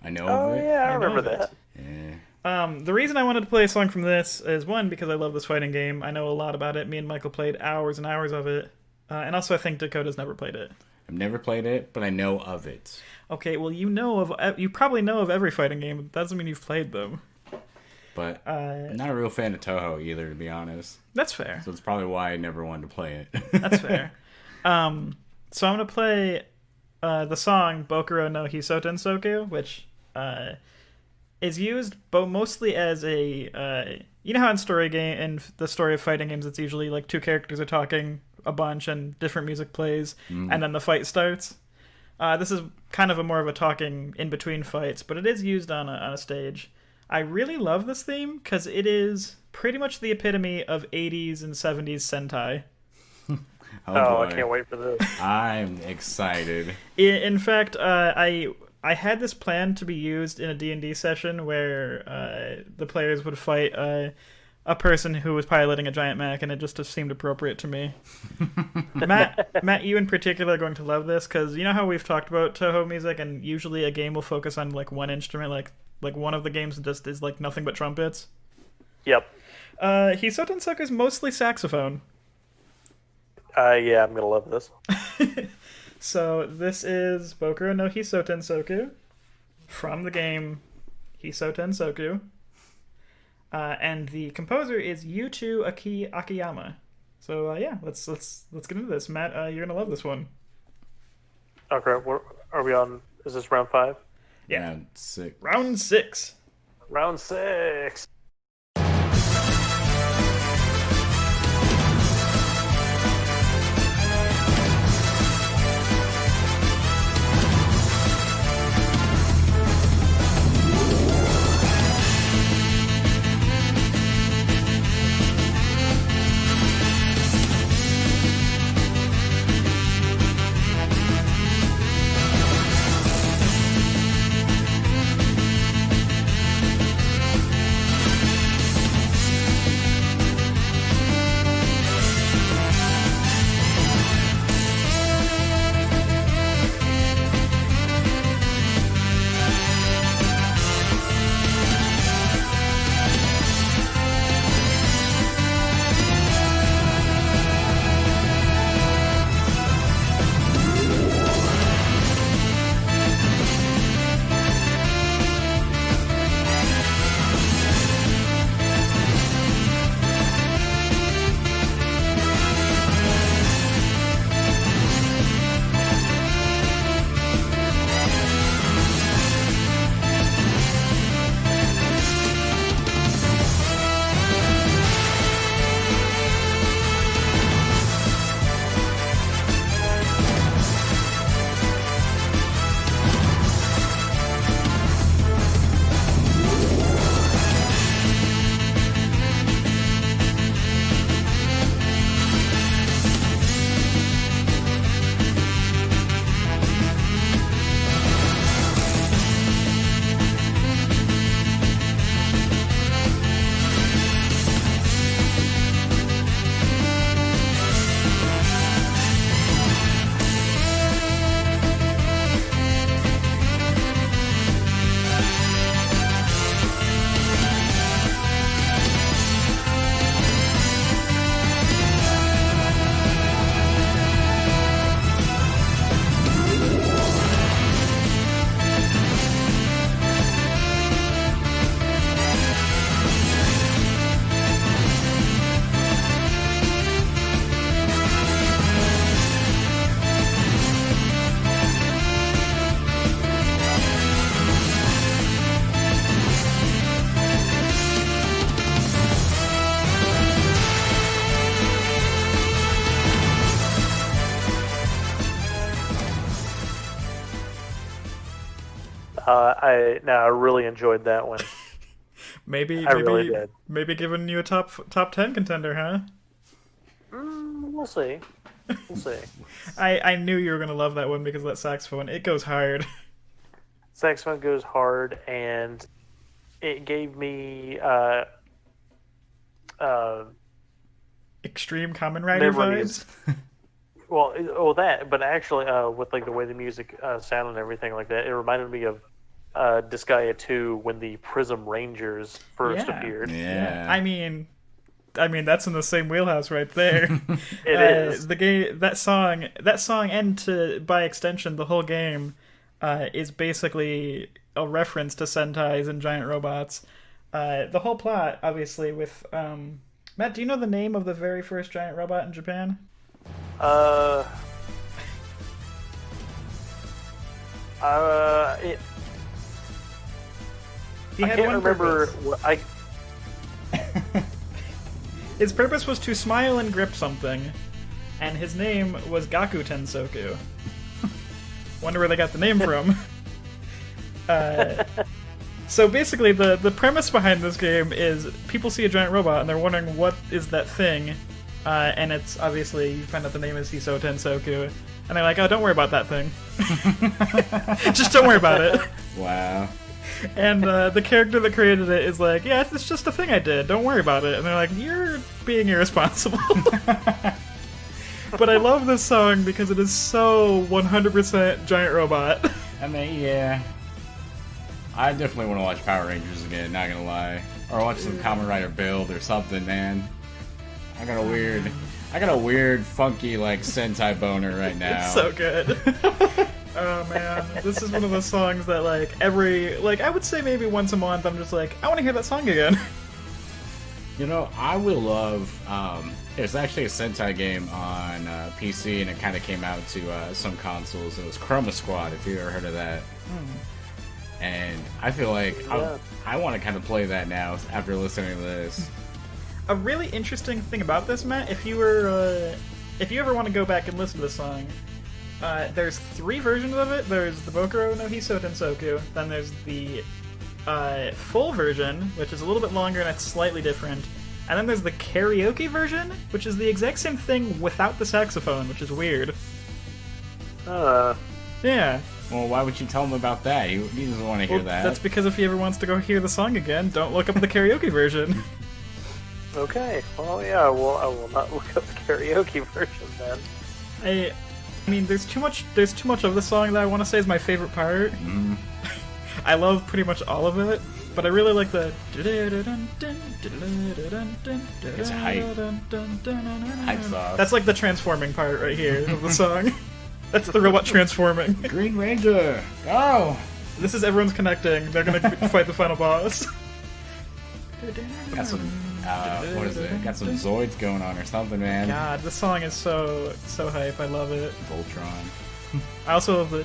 I know of it. Yeah, I remember that. Yeah. The reason I wanted to play a song from this is, one, because I love this fighting game. I know a lot about it. Me and Michael played hours and hours of it. And also I think Dakota's never played it. I've never played it, but I know of it. Okay, well, you probably know of every fighting game, but that doesn't mean you've played them. But I'm not a real fan of Toho either, to be honest. That's fair. So it's probably why I never wanted to play it. That's fair. So I'm going to play the song Bokuro no Hisoten Soku, which is used mostly as a you know how in the story of fighting games it's usually like two characters are talking a bunch and different music plays and then the fight starts. This is kind of more of a talking in between fights, but it is used on a stage. I really love this theme because it is pretty much the epitome of 80s and 70s Sentai. I can't wait for this. I'm excited. In fact, I had this planned to be used in a D&D session where the players would fight a person who was piloting a giant mech, and it just seemed appropriate to me. Matt, you in particular are going to love this, because you know how we've talked about Toho music, and usually a game will focus on like one instrument, like one of the games just is like nothing but trumpets? Yep. Hisoten Soku is mostly saxophone. Yeah, I'm gonna love this. So this is Bokuro no Hisoten Soku from the game Hisoten Soku. And the composer is Yuto Akiyama. So yeah, let's get into this. Matt, you're gonna love this one. Okay, are we on? Is this round 5? Yeah. Round 6. Round 6. Round 6. I really enjoyed that one. Maybe I really did. Maybe giving you a top 10 contender, huh? We'll see. We'll see. I knew you were gonna love that one because of that saxophone. It goes hard. Saxophone goes hard, and it gave me Extreme Kamen Rider memories. vibes. Well, that, but actually, with like the way the music sounded and everything like that, it reminded me of Disgaea 2 when the Prism Rangers first appeared. Yeah. I mean that's in the same wheelhouse right there. It is. The game that song, and by extension the whole game, is basically a reference to Sentais and giant robots. The whole plot, obviously, with Matt. Do you know the name of the very first giant robot in Japan? It, He I had can't one remember. purpose. His purpose was to smile and grip something, and his name was Gaku Tensoku. Wonder where they got the name from. So basically, the premise behind this game is people see a giant robot and they're wondering what is that thing, and it's obviously you find out the name is Hiso Tensoku, and they're like, oh, don't worry about that thing. Just don't worry about it. Wow. And the character that created it is like, yeah, it's just a thing I did. Don't worry about it. And they're like, you're being irresponsible. But I love this song because it is so 100% giant robot. I mean, yeah. I definitely want to watch Power Rangers again, not gonna lie. Or watch some Kamen Rider Build or something, man. I got a weird, funky, like, Sentai boner right now. It's so good. Oh man, this is one of those songs that I would say maybe once a month I'm just like, I want to hear that song again. You know, I will love, there's actually a Sentai game on PC and it kind of came out to some consoles. It was Chroma Squad, if you ever heard of that. And I feel like I want to kind of play that now after listening to this. A really interesting thing about this, Matt, if you ever want to go back and listen to this song, there's 3 versions of it. There's the Bokuro no Hiso Tensoku, then there's the full version, which is a little bit longer and it's slightly different, and then there's the karaoke version, which is the exact same thing without the saxophone, which is weird. Yeah. Well, why would you tell him about that? He doesn't want to hear that. That's because if he ever wants to go hear the song again, don't look up the karaoke version. Okay. Well, yeah. Well, I will not look up the karaoke version then. I mean, there's too much of the song that I want to say is my favorite part. I love pretty much all of it, but I really like the. It's hype. Hype sauce. That's like the transforming part right here of the song. That's the robot transforming. Green Ranger, go! This is everyone's connecting. They're gonna fight the final boss. Got some, what is it? Got some Zoids going on or something, man. God, this song is so hype. I love it. Voltron. I also love the.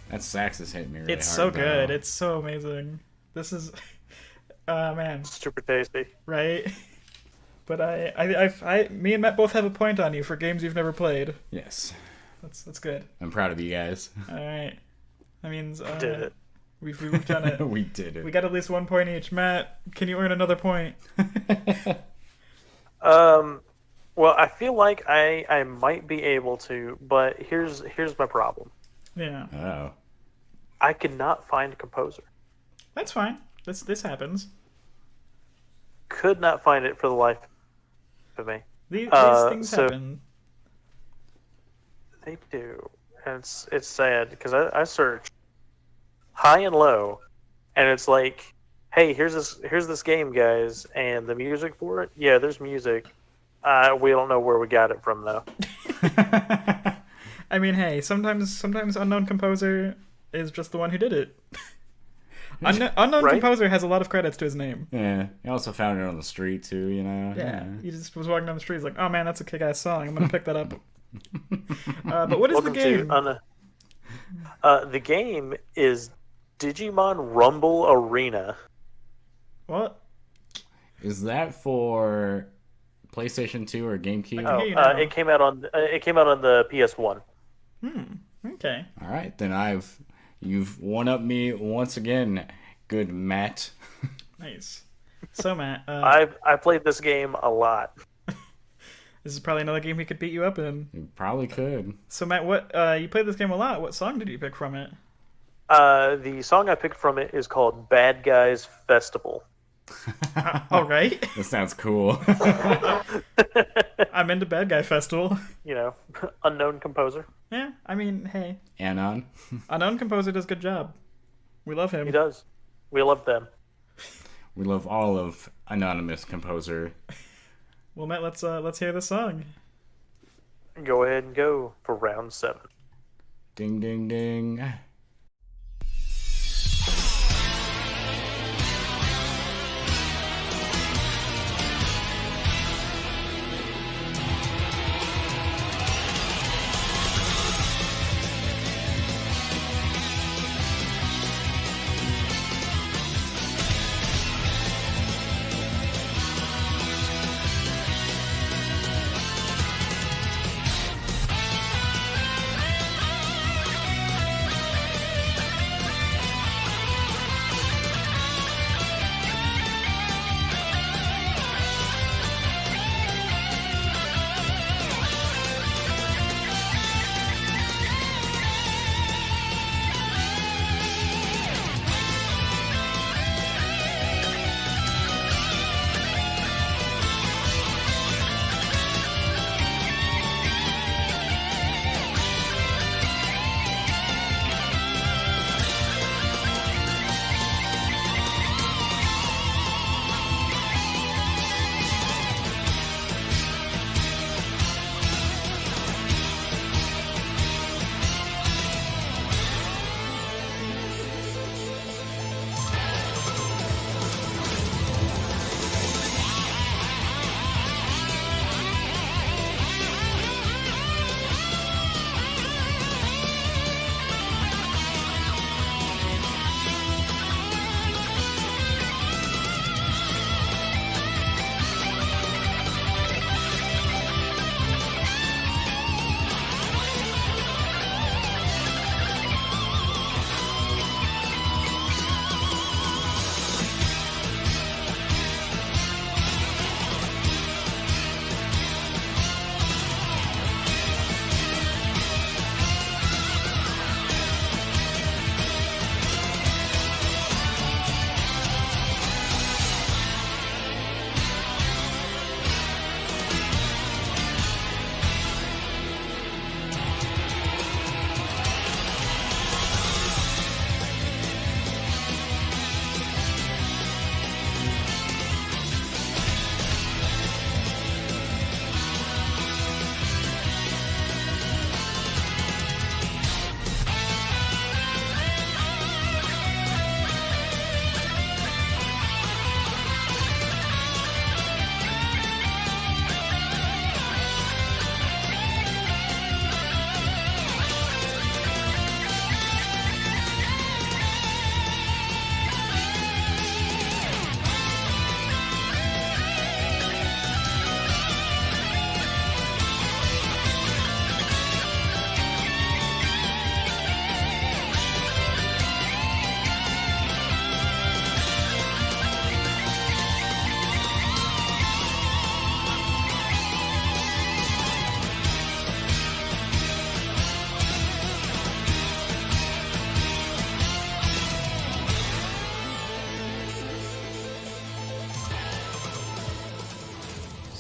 That sax is hitting me really It's hard. so good. Though. It's so amazing. This is, man, Super tasty. right? But me and Matt both have a point on you for games you've never played. Yes. That's good. I'm proud of you guys. All right. That means Did it. We've done it. We did it. We got at least 1 point each. Matt, can you earn another point? Well, I feel like I might be able to, but here's my problem. Yeah. Oh. I could not find a composer. That's fine. This happens. Could not find it for the life of me. These things so- happen. They do, and it's sad because I searched high and low, and it's like, hey, here's this game, guys, and the music for it. Yeah, there's music. We don't know where we got it from though. I mean, hey, sometimes unknown composer is just the one who did it. Unknown Right? composer has a lot of credits to his name. Yeah. You also found it on the street too, you know? Yeah, he just was walking down the street. He's like, "Oh man, that's a kick-ass song. I'm gonna pick that up." But what is Welcome the game? The game is Digimon Rumble Arena. What? Is that for PlayStation 2 or GameCube? I can hear you now. It came out on the PS1. Okay. All right, then you've one up me once again, good Matt. Nice. So Matt, I played this game a lot. this is probably another game we could beat you up in. You probably could. So Matt, what you played this game a lot. What song did you pick from it? The song I picked from it is called "Bad Guys Festival." All right. That sounds cool. I'm into Bad Guy Festival. You know, unknown composer. Yeah, I mean, hey, Anon. unknown composer does a good job. We love him. He does. We love them. We love all of anonymous composer. Well, Matt, let's hear the song. Go ahead and go for round 7. Ding ding ding.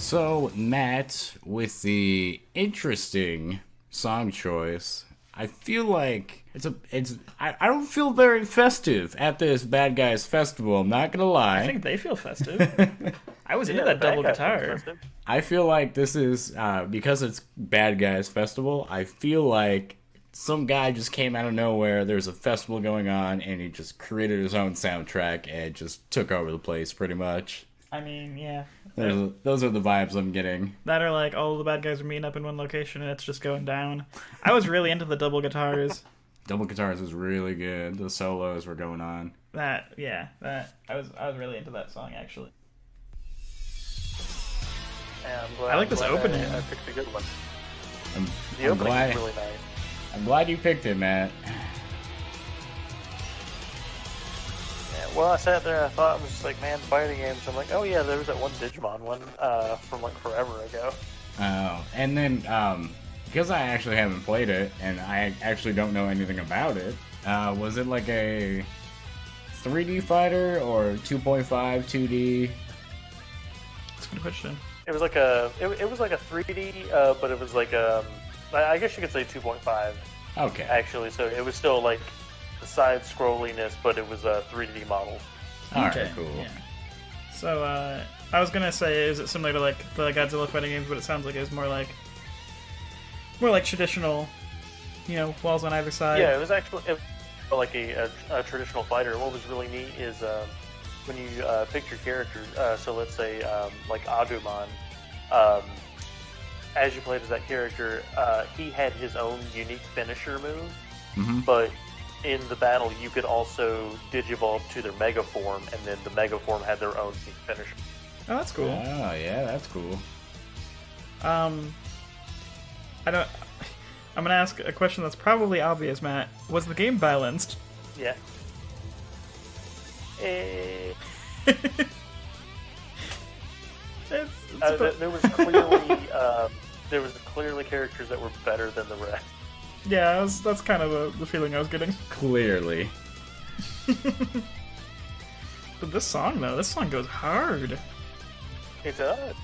So, Matt, with the interesting song choice, I feel like I don't feel very festive at this Bad Guys Festival, I'm not gonna lie. I think they feel festive. I was into that double guitar. I feel like this is, because it's Bad Guys Festival, I feel like some guy just came out of nowhere, there's a festival going on, and he just created his own soundtrack and just took over the place, pretty much. I mean, yeah. Those are the vibes I'm getting. That are like all the bad guys are meeting up in one location and it's just going down. I was really into the double guitars. Double guitars was really good. The solos were going on. I was really into that song actually. Yeah, I like this opening. I picked a good one. I'm Opening glad, is really nice. I'm glad you picked it, Matt. Yeah, well, I sat there and I thought, I was just like, man, fighting games. I'm like, oh yeah, there was that one Digimon one from like forever ago. Oh, and then because I actually haven't played it and I actually don't know anything about it, was it like a 3D fighter or 2.5 2D? That's a good question. It was like a 3D, but it was like I guess you could say 2.5. Okay. Actually, so it was still like the side scrolliness, but it was a 3D model. Alright, Okay, cool. yeah. So I was gonna say, is it similar to like the Godzilla fighting games? But it sounds like it was more like traditional, walls on either side. Yeah, it was actually like a traditional fighter. What was really neat is when you picked your character. So let's say like Agumon, as you played as that character, he had his own unique finisher move. Mm-hmm. But in the battle, you could also digivolve to their Mega Form, and then the Mega Form had their own unique finisher. Oh, that's cool. Oh, yeah, that's cool. I'm gonna ask a question that's probably obvious, Matt. Was the game balanced? Yeah. There was clearly characters that were better than the rest. Yeah, that's kind of the feeling I was getting. Clearly. But this song goes hard. It does.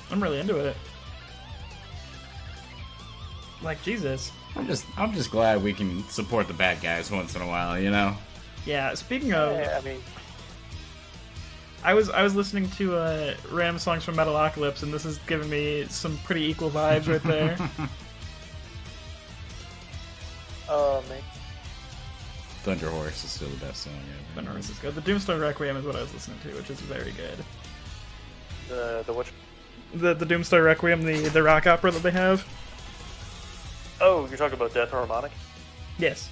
I'm really into it. Like, Jesus. I'm just glad we can support the bad guys once in a while, Yeah, speaking of... Yeah, I mean... I was listening to random songs from Metalocalypse, and this is giving me some pretty equal vibes right there. Oh, man. Thunder Horse is still the best song ever. Thunder Horse is good. The Doomstar Requiem is what I was listening to, which is very good. The which? The Doomstar Requiem, the rock opera that they have. Oh, you're talking about Death Harmonic? Yes.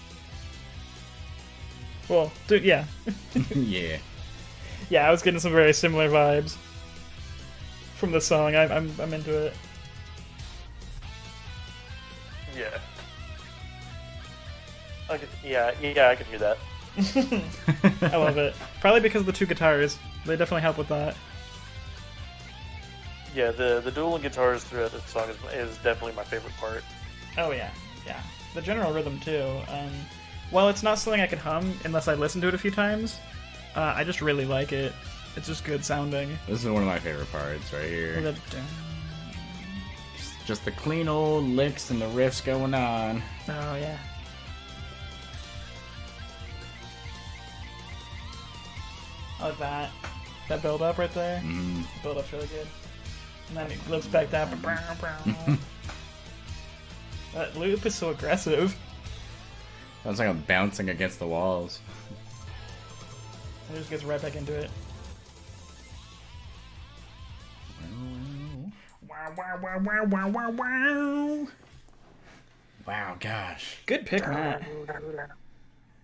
Well, yeah. Yeah. Yeah, I was getting some very similar vibes from the song. I'm into it. Yeah. I could hear that. I love it. Probably because of the two guitars. They definitely help with that. Yeah, the dueling guitars throughout the song is definitely my favorite part. Oh yeah. The general rhythm too. While it's not something I could hum unless I listen to it a few times, I just really like it. It's just good sounding. This is one of my favorite parts right here. Just the clean old licks and the riffs going on. Oh yeah. I like that. That build up right there. Mm. Build up's really good. And then it loops back down. That loop is so aggressive. Sounds like I'm bouncing against the walls. And it just gets right back into it. Wow, wow, wow, wow, wow, wow, wow. Wow, gosh. Good pick, Matt.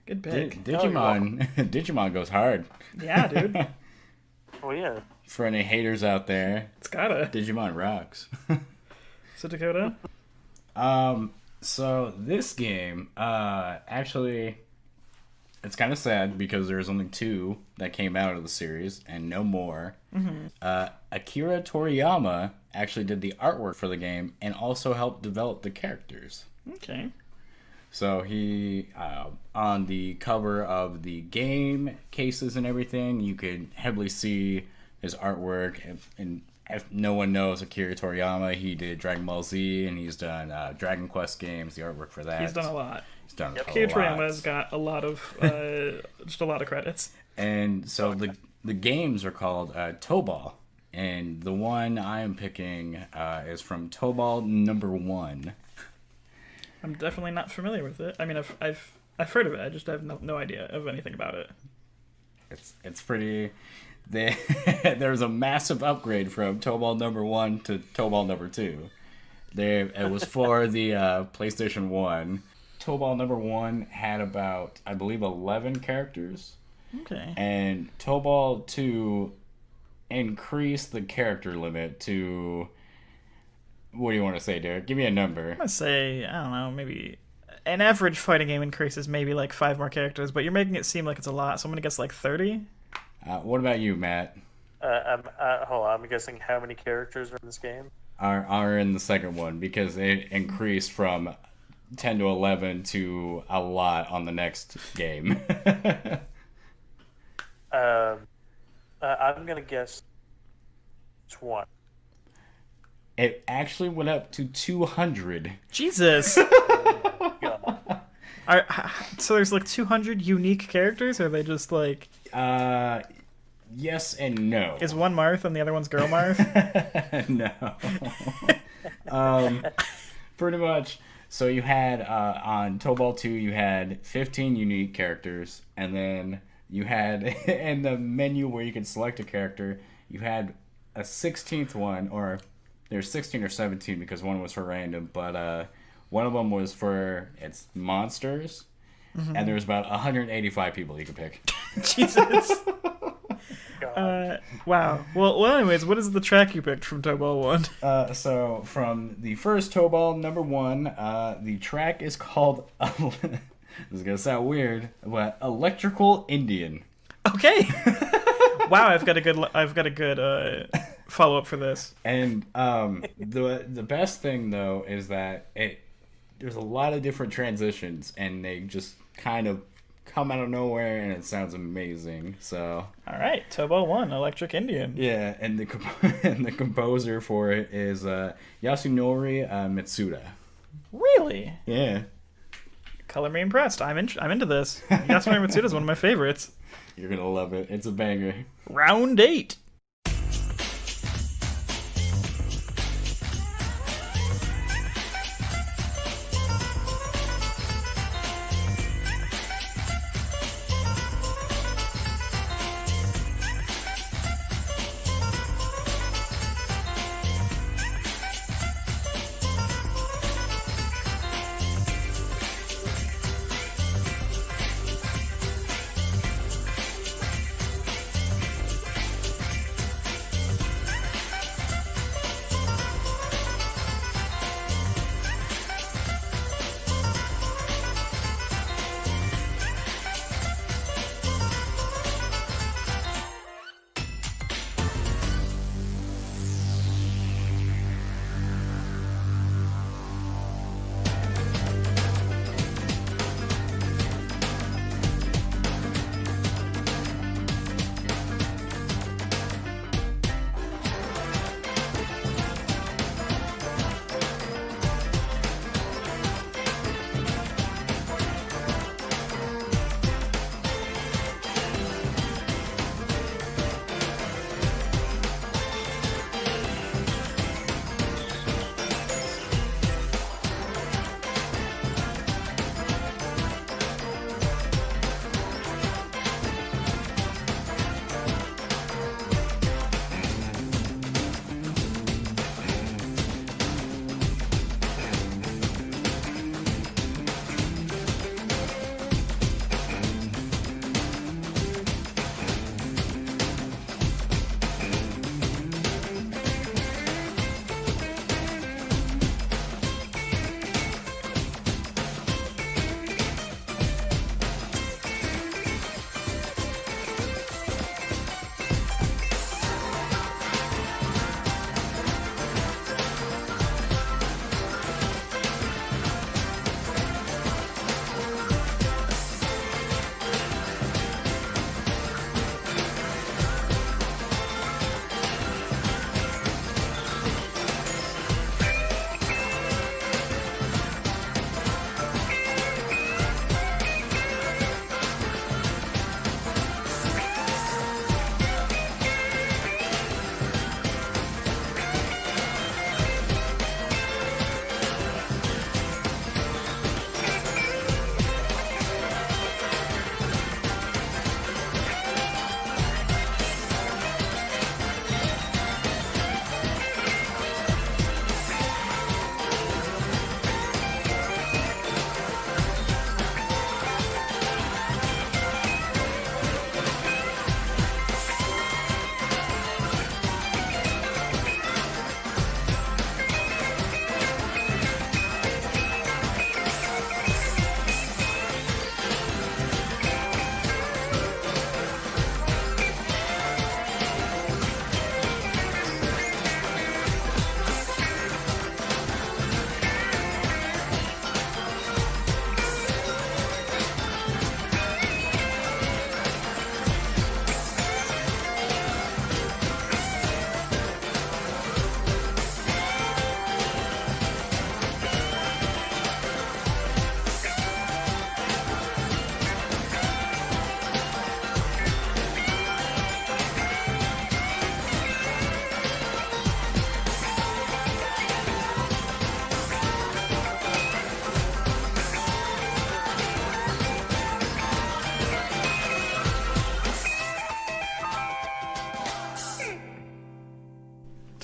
Good pick. Digimon goes hard. Yeah, dude. Oh yeah. For any haters out there, It's gotta. Digimon rocks. So Dakota? So this game, actually, it's kind of sad because there's only 2 that came out of the series and no more. Mm-hmm. Akira Toriyama actually did the artwork for the game and also helped develop the characters. Okay. So he, on the cover of the game cases and everything, you could heavily see his artwork, and if no one knows Akira Toriyama, he did Dragon Ball Z, and he's done Dragon Quest games, the artwork for that. He's done a lot. He's done a Akira lot. Toriyama's got a lot of just a lot of credits. And so the games are called Toe Ball, and the one I am picking is from Toe Ball number 1. I'm definitely not familiar with it. I mean, I've heard of it. I just have no idea of anything about it. It's pretty. There's a massive upgrade from Toe Ball number 1 to Toe Ball number 2. It was for the PlayStation 1. Toe Ball number 1 had about, I believe, 11 characters. Okay. And Toe Ball 2 increased the character limit to... What do you want to say, Derek? Give me a number. I'm gonna say, I don't know, maybe an average fighting game increases maybe like 5 more characters, but you're making it seem like it's a lot, so I'm gonna guess like 30. What about you, Matt? Hold on, I'm guessing how many characters are in this game? Are in the second one, because it increased from 10 to 11 to a lot on the next game. I'm gonna guess 20. It actually went up to 200. Jesus. God. So there's like 200 unique characters, or are they just like... Yes and no. Is one Marth and the other one's Girl Marth? No. Pretty much. So you had, on Toe Ball 2, you had 15 unique characters, and then you had, in the menu where you could select a character, you had a 16th one, or there's 16 or 17 because one was for random, but one of them was for its monsters, and there was about 185 people you could pick. Jesus. Wow. Well, anyways, what is the track you picked from Toe Ball 1? So from the first Toe Ball number 1, the track is called, this is going to sound weird, but Electrical Indian. Okay. Wow, I've got a good follow-up for this. And the best thing, though, is that there's a lot of different transitions, and they just kind of come out of nowhere, and it sounds amazing. So, all right, Toe Ball 1, Electric Indian. Yeah, and the composer for it is Yasunori Mitsuda. Really? Yeah. Color me impressed. I'm into this. Yasunori Mitsuda is one of my favorites. You're gonna love it. It's a banger. Round 8.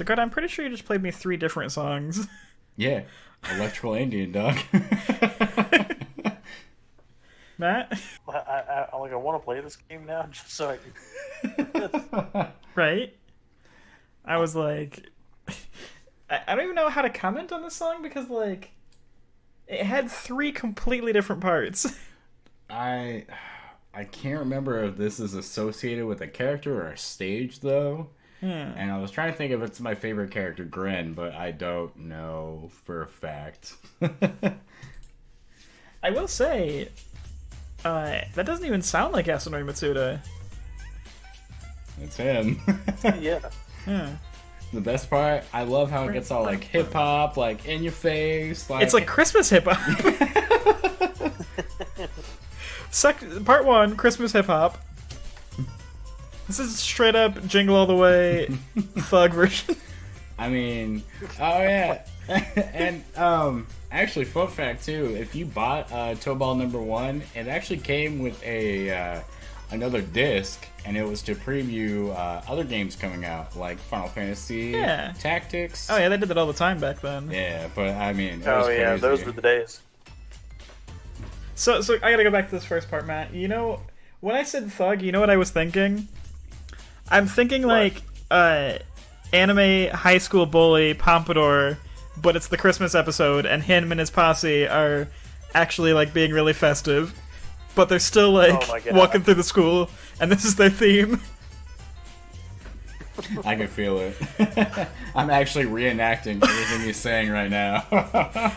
Dakota, I'm pretty sure you just played me 3 different songs. Yeah, Electrical Indian, dog. Matt? I want to play this game now just so I can. Right? I was like... I don't even know how to comment on this song because, like, it had 3 completely different parts. I can't remember if this is associated with a character or a stage, though. And I was trying to think if it's my favorite character, Gren, but I don't know for a fact. I will say, that doesn't even sound like Yasunori Mitsuda. It's him. Yeah. The best part, I love how it gets all like hip hop, like in your face. Like It's like Christmas hip hop. Part 1, Christmas hip hop. This is straight up Jingle All the Way thug version. I mean, oh yeah, and actually, fun fact too. If you bought Tobal #1, it actually came with a another disc, and it was to preview other games coming out, like Final Fantasy Tactics. Oh yeah, they did that all the time back then. Yeah, but I mean, it was Oh yeah, crazy. those were the days. So I gotta go back to this first part, Matt. You know, when I said thug, you know what I was thinking? I'm thinking like anime high school bully Pompadour, but it's the Christmas episode, and him and his posse are actually like being really festive, but they're still like walking through the school, and this is their theme. I can feel it. I'm actually reenacting everything he's saying right now.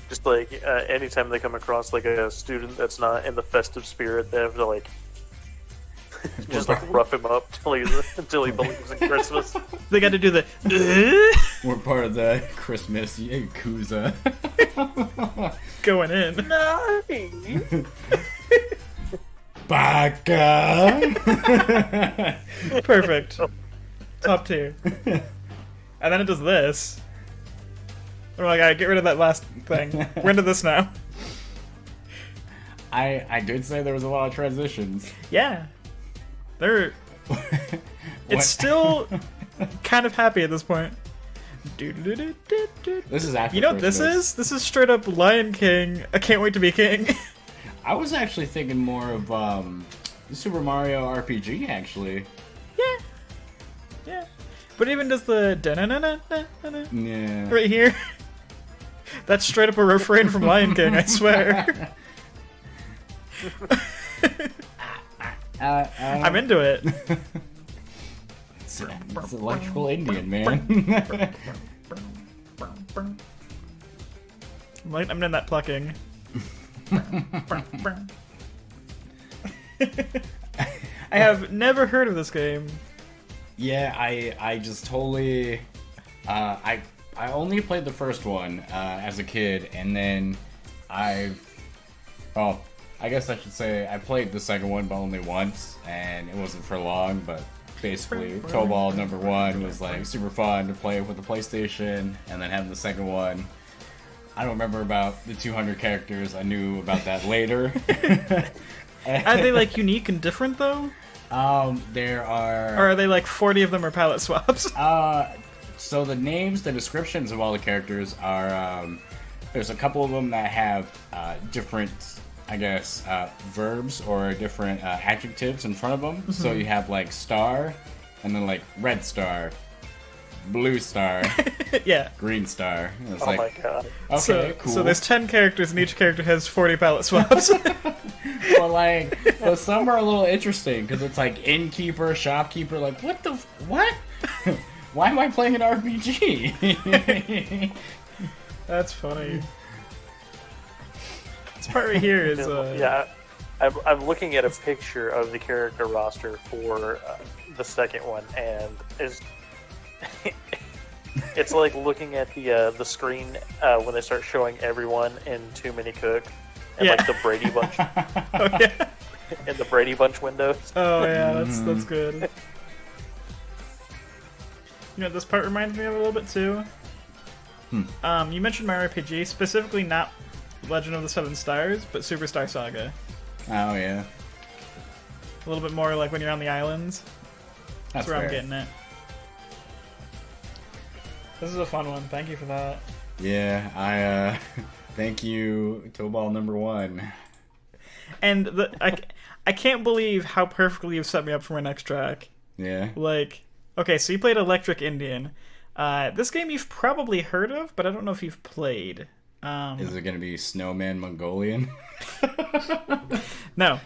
Just like anytime they come across like a student that's not in the festive spirit, they have to like just like rough him up until he believes in Christmas. They got to do the. We're part of the Christmas Yakuza. Going in. Baka. Perfect. Top tier. And then it does this. We're like, alright, get rid of that last thing. We're into this now. I did say there was a lot of transitions. Yeah. It's still kind of happy at this point. This is after You know what Christmas. this is? This is straight up Lion King. I can't wait to be king. I was actually thinking more of Super Mario RPG, actually. Yeah. But it even does the Yeah. right here. That's straight up a refrain from Lion King, I swear. I'm into it. It's electrical Indian, man. I'm in that plucking. I have never heard of this game. Yeah, I just totally I only played the first one as a kid, and then I guess I should say I played the second one but only once, and it wasn't for long, but basically Tobal #1 was like super fun to play with the PlayStation, and then having the second one, I don't remember about the 200 characters. I knew about that later. Are they like unique and different though? There are... Or are they like 40 of them are palette swaps? So the names, the descriptions of all the characters are, there's a couple of them that have different, I guess, verbs or different adjectives in front of them. So you have like star, and then like red star, blue star, Yeah. green star. And it's Oh my god. Okay, cool. So there's 10 characters and each character has 40 palette swaps. But some are a little interesting because it's like innkeeper, shopkeeper. Like, what the what? Why am I playing an RPG? That's funny. This part right here is Yeah, I'm looking at a picture of the character roster for the second one, and it's like looking at the screen when they start showing everyone in Too Many Cook, and like the Brady Bunch, Oh yeah. in the Brady Bunch windows. Oh yeah, that's good. You know what this part reminds me of a little bit too? You mentioned Mario RPG, specifically not Legend of the Seven Stars, but Superstar Saga. Oh yeah, A little bit more like when you're on the islands. that's That's where fair. I'm getting it. This is a fun one. Thank you for that. Yeah, thank you, Toe Ball number 1. And I can't believe how perfectly you've set me up for my next track. Yeah. Like, okay, so you played Electric Indian. This game you've probably heard of, but I don't know if you've played. Is it going to be Snowman Mongolian? No.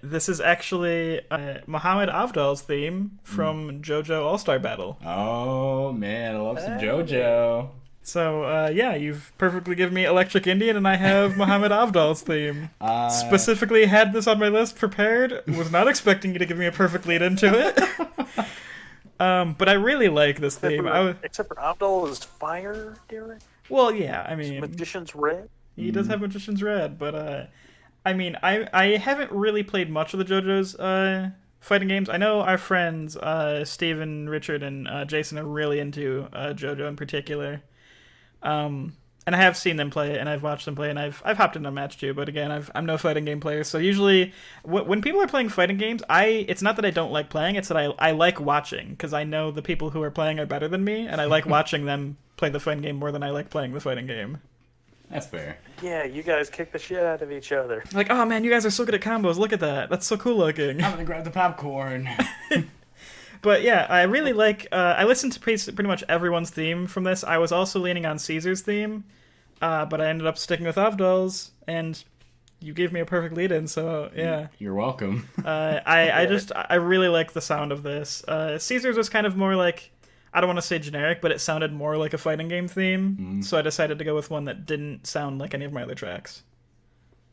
This is actually Muhammad Avdal's theme from JoJo All-Star Battle. Oh, man, I love some JoJo. So, yeah, you've perfectly given me Electric Indian, and I have Muhammad Avdal's theme. Specifically had this on my list prepared. Was not expecting you to give me a perfect lead into it. But I really like this theme. Except for Abdul is fire, Derek? Well, yeah, I mean... Magician's Red? He does have Magician's Red, but, I mean, I haven't really played much of the JoJo's fighting games. I know our friends, Steven, Richard, and Jason are really into JoJo in particular. And I have seen them play, and I've watched them play, and I've hopped in a match too. But again, I'm no fighting game player, so usually when people are playing fighting games, it's not that I don't like playing; it's that I like watching because I know the people who are playing are better than me, and I like watching them play the fighting game more than I like playing the fighting game. That's fair. Yeah, you guys kick the shit out of each other. Like, oh man, you guys are so good at combos. Look at that. That's so cool looking. I'm gonna grab the popcorn. But yeah, I really like... I listened to pretty much everyone's theme from this. I was also leaning on Caesar's theme, but I ended up sticking with Avdal's, and you gave me a perfect lead-in, so yeah. You're welcome. I really like the sound of this. Caesar's was kind of more like... I don't want to say generic, but it sounded more like a fighting game theme, so I decided to go with one that didn't sound like any of my other tracks.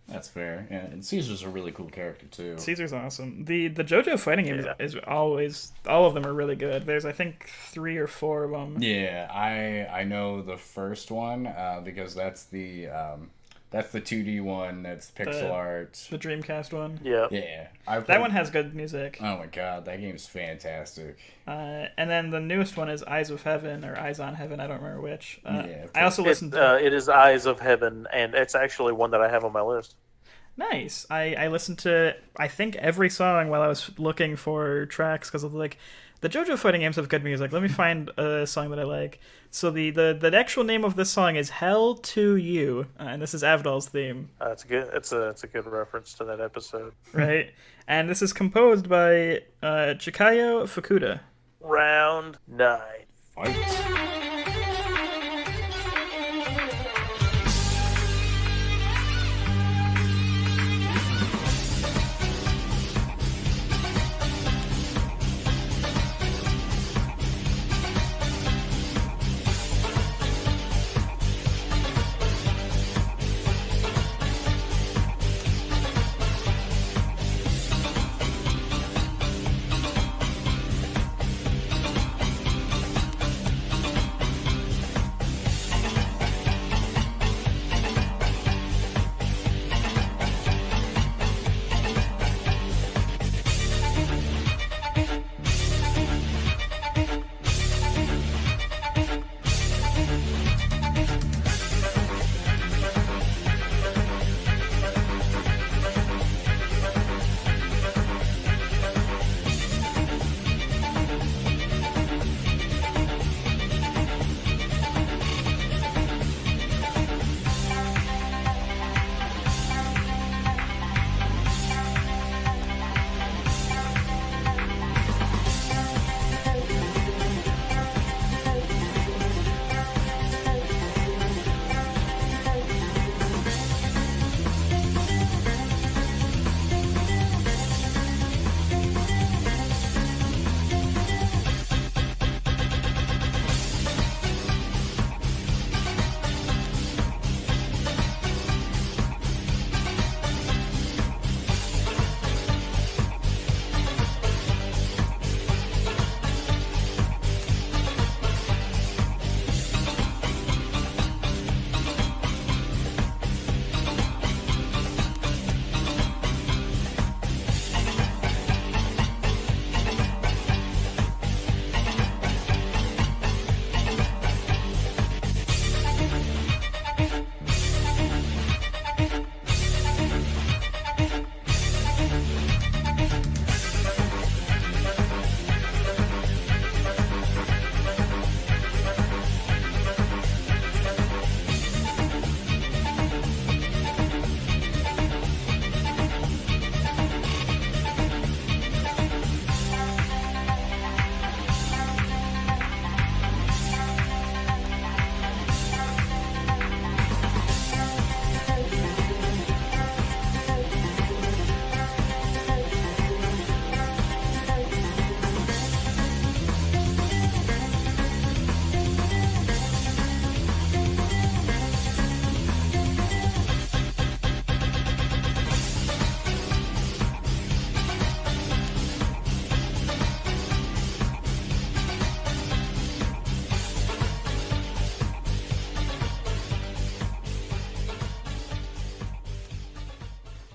That's fair. Yeah, and Caesar's a really cool character too. Caesar's awesome. The JoJo fighting game is always, all of them are really good. There's I think 3 or 4 of them. Yeah, I know the first one because that's the 2D one. That's pixel art. The Dreamcast one. Yeah. Yeah. That one has good music. Oh my god, that game's fantastic. And then the newest one is Eyes of Heaven or Eyes on Heaven. I don't remember which. Yeah, I also listened to... It is Eyes of Heaven, and it's actually one that I have on my list. Nice. I listened to, I think, every song while I was looking for tracks because of like the JoJo fighting games have good music. Let me find a song that I like. So the actual name of this song is Hell to You, and this is Avdal's theme. It's good. It's a good reference to that episode. Right, and this is composed by Chikayo Fukuda. Round 9. Fight.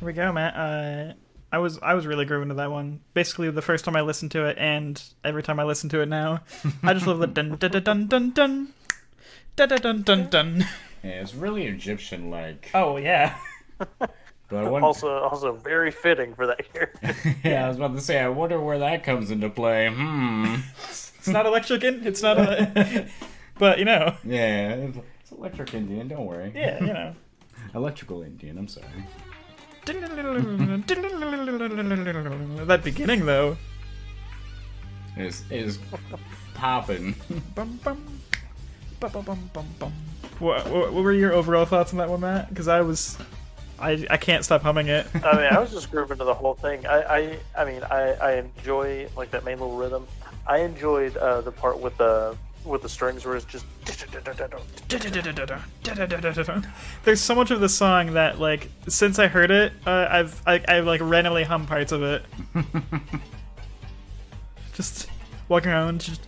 Here we go, Matt. I was really grooving to that one. Basically, the first time I listened to it, and every time I listen to it now, I just love the dun dun dun dun dun dun dun dun dun dun. Yeah, it's really Egyptian-like. Oh yeah. But Also very fitting for that character. Yeah, I was about to say, I wonder where that comes into play. It's not electric in. It's not a. But you know. Yeah, it's electric Indian. Don't worry. Yeah, you know. Electrical Indian. I'm sorry. That beginning though is popping. bum, bum, bum, bum, bum, bum, bum. What were your overall thoughts on that one, Matt? Because I can't stop humming it. I mean, I was just grooving to the whole thing. I enjoy like that main little rhythm. I enjoyed the part with the strings where it's just. There's so much of the song that, like, since I heard it, I've like randomly hum parts of it. Just walking around, just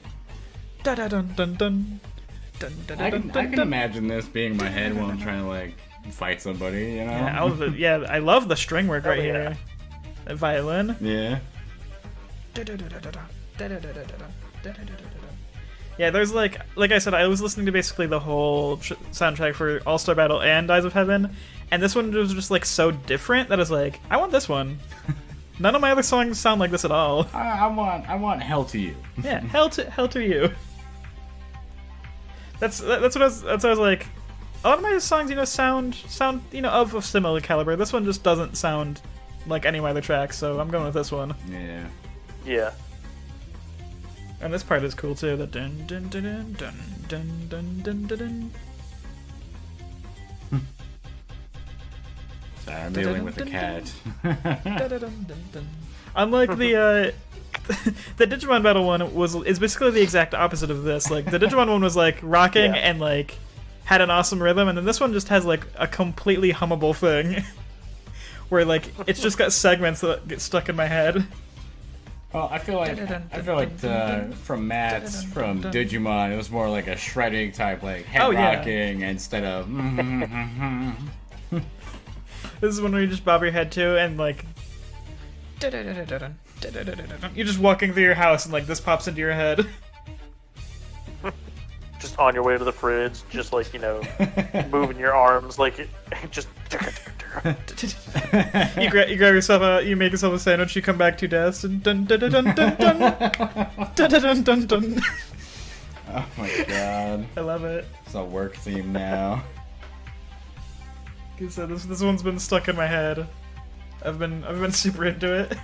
da da dun dun dun. I can imagine this being in my head while I'm trying to like fight somebody, you know? Yeah, I love the string work right here. The violin. Yeah. Yeah, there's like I said, I was listening to basically the whole soundtrack for All-Star Battle and Eyes of Heaven, and this one was just like so different that I was like, I want this one. None of my other songs sound like this at all. I want Hell to You. Yeah, hell to you. That's what I was like. A lot of my songs, you know, sound of a similar caliber. This one just doesn't sound like any of my other tracks, so I'm going with this one. Yeah. Yeah. And this part is cool too. The dun dun dun dun dun dun dun dun dun. Sorry, I'm dealing with the cat. Unlike the Digimon Battle one is basically the exact opposite of this. Like the Digimon one was like rocking and like had an awesome rhythm, and then this one just has like a completely hummable thing, where like it's just got segments that get stuck in my head. Well, I feel like from Matt's from Digimon, it was more like a shredding type, like head rocking instead of. This is one where you just bob your head too, and like you're just walking through your house, and like this pops into your head. Just on your way to the fridge, just like, you know, moving your arms like it just. you grab yourself you make yourself a sandwich, you come back to your desk, and dun dun dun dun dun dun dun dun dun dun. Oh my god! I love it. It's a work theme now. So this one's been stuck in my head. I've been super into it.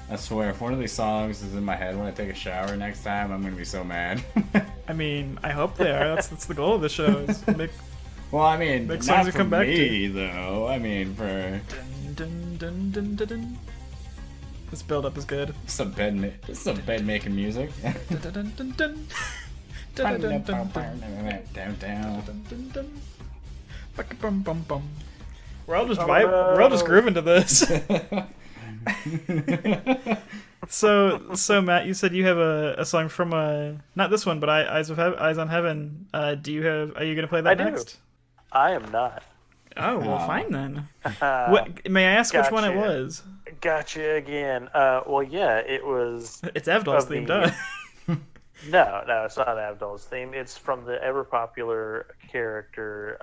I swear, if one of these songs is in my head when I take a shower next time, I'm gonna be so mad. I mean, I hope they are. That's the goal of the show. Is make. Well, I mean, songs not you for come back me, though. I mean, for... Dun, dun, dun, dun, dun. This build-up is good. Some bed-making music. Dun, dun, dun, dun. Down. We're all just grooving to this. So Matt, you said you have a song from not this one, but Eyes on Heaven. Are you gonna play that next? I am not. Oh well, fine then. What may I ask which one it was? Gotcha again. Well, yeah, it was. It's Avdol's theme, duh. No, it's not Avdol's theme. It's from the ever popular character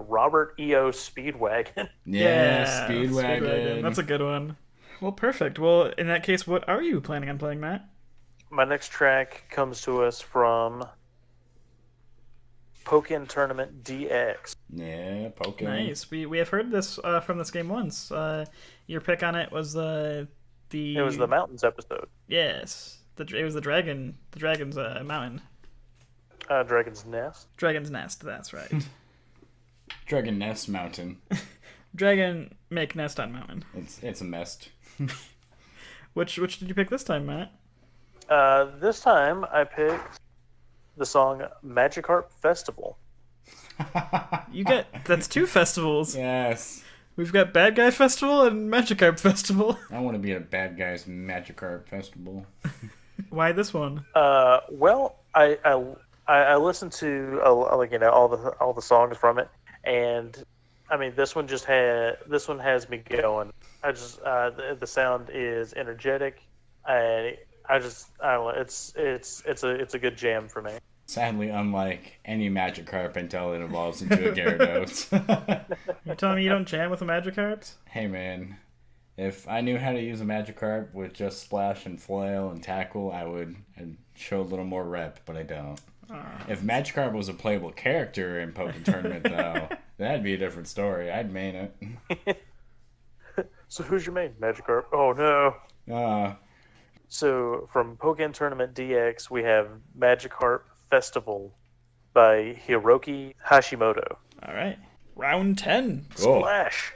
Robert E.O. Speedwagon. Yeah, Speedwagon. That's a good one. Well, perfect. Well, in that case, what are you planning on playing, Matt? My next track comes to us from Pokken Tournament DX. Yeah, Pokken. Nice. We have heard this from this game once. Your pick on it was It was the Mountains episode. Yes. It was the Dragon's mountain. Dragon's Nest. Dragon's Nest, that's right. Dragon Nest Mountain. Dragon make nest on mountain. It's a mest. Which did you pick this time, Matt? This time I picked the song Magikarp Festival. That's two festivals. Yes. We've got Bad Guy Festival and Magikarp Festival. I want to be at a Bad Guys Magikarp Festival. Why this one? Well, I listened to all the songs from it, and I mean, this one has me going. I just the sound is energetic. I don't know. It's a good jam for me. Sadly, unlike any Magikarp until it evolves into a Gyarados. You're telling me you don't jam with the Magikarps? Hey man, if I knew how to use a Magikarp with just Splash and Flail and Tackle, I'd show a little more rep, but I don't. If Magikarp was a playable character in Pokken Tournament, though, that'd be a different story. I'd main it. So who's your main? Magikarp? Oh no. So from Pokken Tournament DX, we have Magikarp Festival by Hiroki Hashimoto. All right. Round 10. Cool. Splash.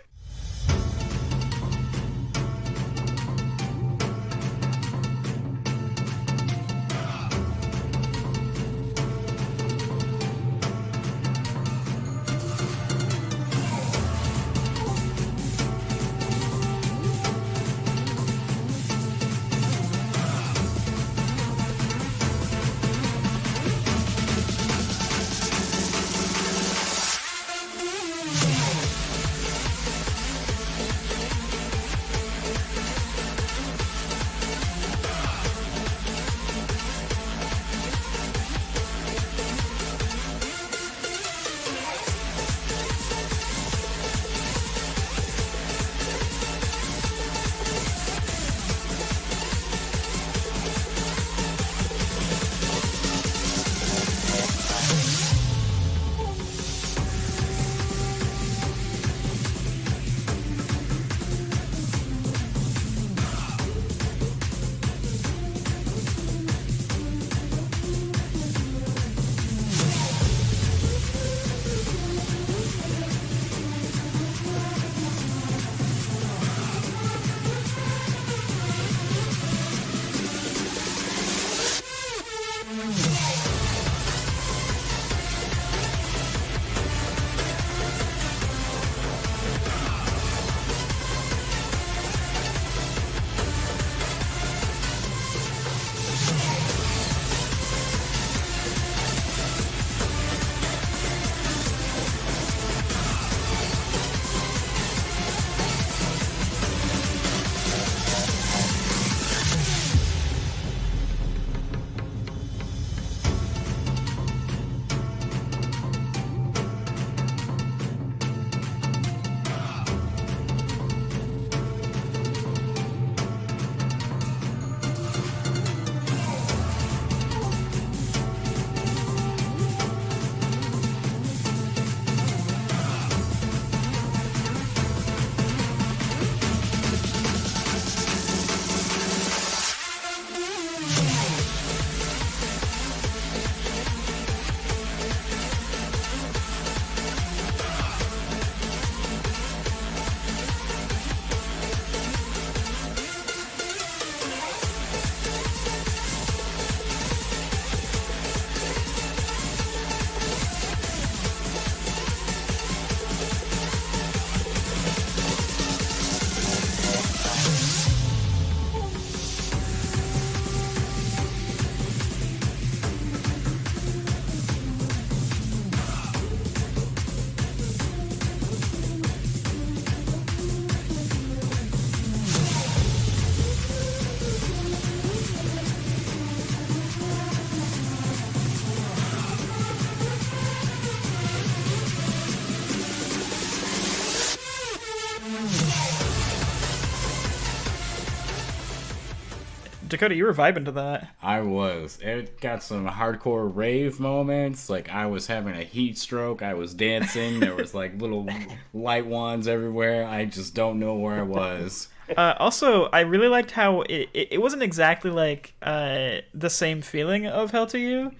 Dakota, you were vibing to that. I was. It got some hardcore rave moments. Like, I was having a heat stroke. I was dancing. There was, like, little light wands everywhere. I just don't know where I was. Also, I really liked how it wasn't exactly, like, the same feeling of Hell to You,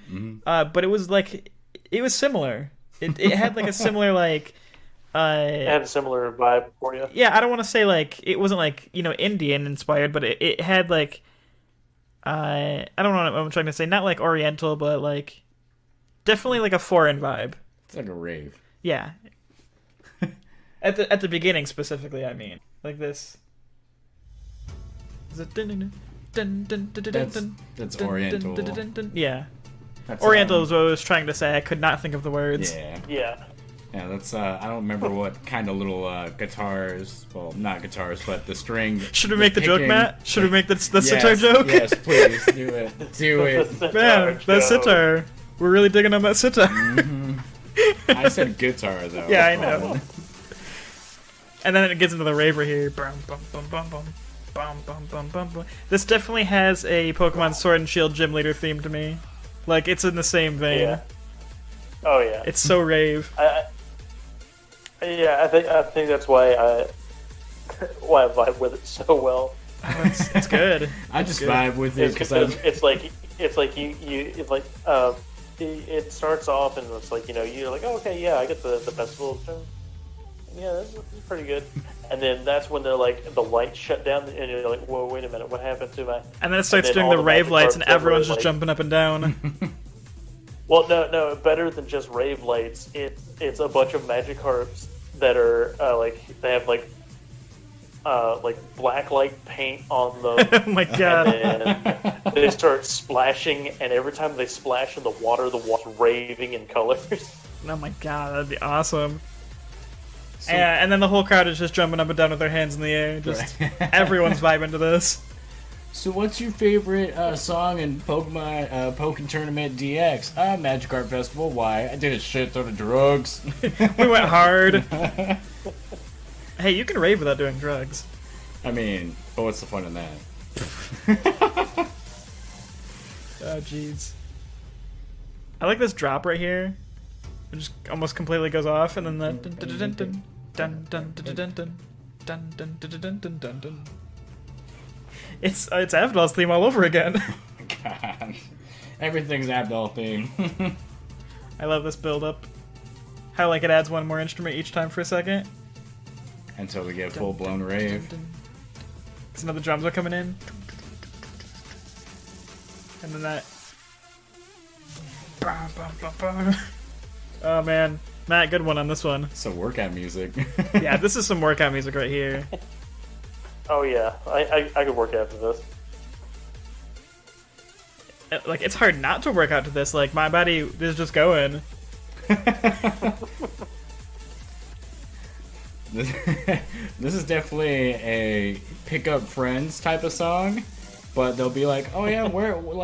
but it was, like, it was similar. It had, like, a similar, like... it had a similar vibe for you. Yeah, I don't want to say, like, it wasn't, like, you know, Indian-inspired, but it had, like... I don't know what I'm trying to say. Not like Oriental, but like definitely like a foreign vibe. It's like a rave. Yeah. At the beginning specifically, I mean, like this. That's Oriental. Yeah. That's Oriental is what I was trying to say. I could not think of the words. Yeah. Yeah. Yeah, that's I don't remember what kind of little guitars. Well, not guitars, but the string. Should we make the joke, picking. Matt? Should we make the Yes, sitar joke? Yes, please do it. Do it. Man, that sitar. We're really digging on that sitar. I said guitar though. Yeah, I know. And then it gets into the raver here. Bum, bum, bum, bum, bum. Bum, bum, bum, bum, bum. This definitely has a Pokemon Sword and Shield gym leader theme to me. Like, it's in the same vein. Yeah. Oh yeah. It's so rave. I think that's why I vibe with it so well. Oh, it's good. I just vibe with it It's because it starts off and it's like, you're like, oh, okay, yeah, I get the festival term. Yeah, that's pretty good. And then that's when they're like the lights shut down and you're like, whoa, wait a minute, what happened to my? And then it starts then doing all the the rave magic lights and cards everyone's over, just like- jumping up and down. Well, no, better than just rave lights. It's a bunch of magic carps that are they have like black light paint on them. Oh my god. And they start splashing, and every time they splash in the water's raving in colors. Oh my god, that'd be awesome. And then the whole crowd is just jumping up and down with their hands in the air. Just everyone's vibing to this. So what's your favorite song in Pokemon Pokken Tournament DX? Magikarp Festival. Why? I did a shit ton of drugs. We went hard. Hey, you can rave without doing drugs. I mean, but what's the fun in that? Oh, jeez. I like this drop right here. It just almost completely goes off, and then the dun dun dun dun dun dun dun dun dun dun dun dun dun dun dun. It's Avdol's theme all over again. God, everything's Abdol theme. I love this build up. How like it adds one more instrument each time for a second. Until we get full blown rave. Because now the drums are coming in. And then that. Oh man, Matt, good one on this one. Some workout music. Yeah, this is some workout music right here. Oh yeah, I could work after this. Like, it's hard not to work out to this. Like, my body is just going. This is definitely a pick up friends type of song, but they'll be like, "Oh yeah,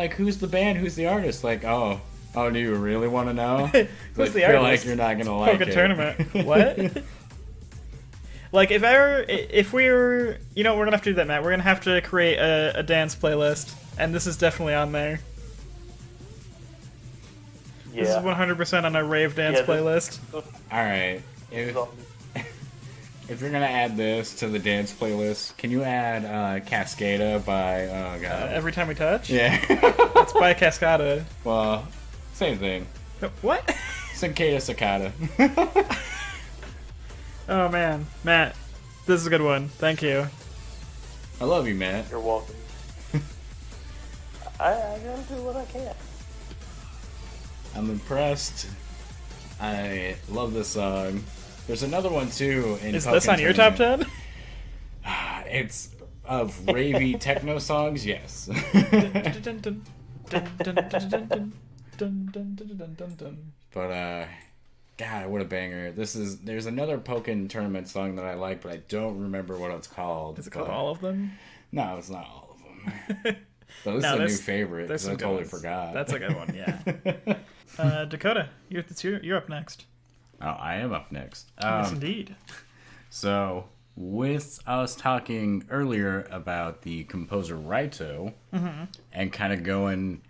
who's the band? Who's the artist?" Like, "Oh, do you really want to know?" Who's the I feel artist? like you're not gonna like Pokken it. Tournament. What? Like, if we're, we're gonna have to do that, Matt. We're gonna have to create a dance playlist, and this is definitely on there. Yeah. This is 100% on our rave dance playlist. All right, if you're gonna add this to the dance playlist, can you add Cascada by? Oh god. Every time we touch. Yeah. It's by Cascada. Well, same thing. What? Cicada Cicada. Oh man, Matt, this is a good one. Thank you. I love you, Matt. You're welcome. I gotta do what I can. I'm impressed. I love this song. There's another one too. In Is this on your top 10? It's of ravey techno songs. Yes. But God, what a banger! There's another Pokken Tournament song that I like, but I don't remember what it's called. Is it called All of Them? No, it's not all of them. But this is a new favorite. There's I some good totally ones. forgot. That's a good one, yeah. Dakota, you're up next. Oh, I am up next. Yes, indeed. So, with us talking earlier about the composer Raito, and kind of going,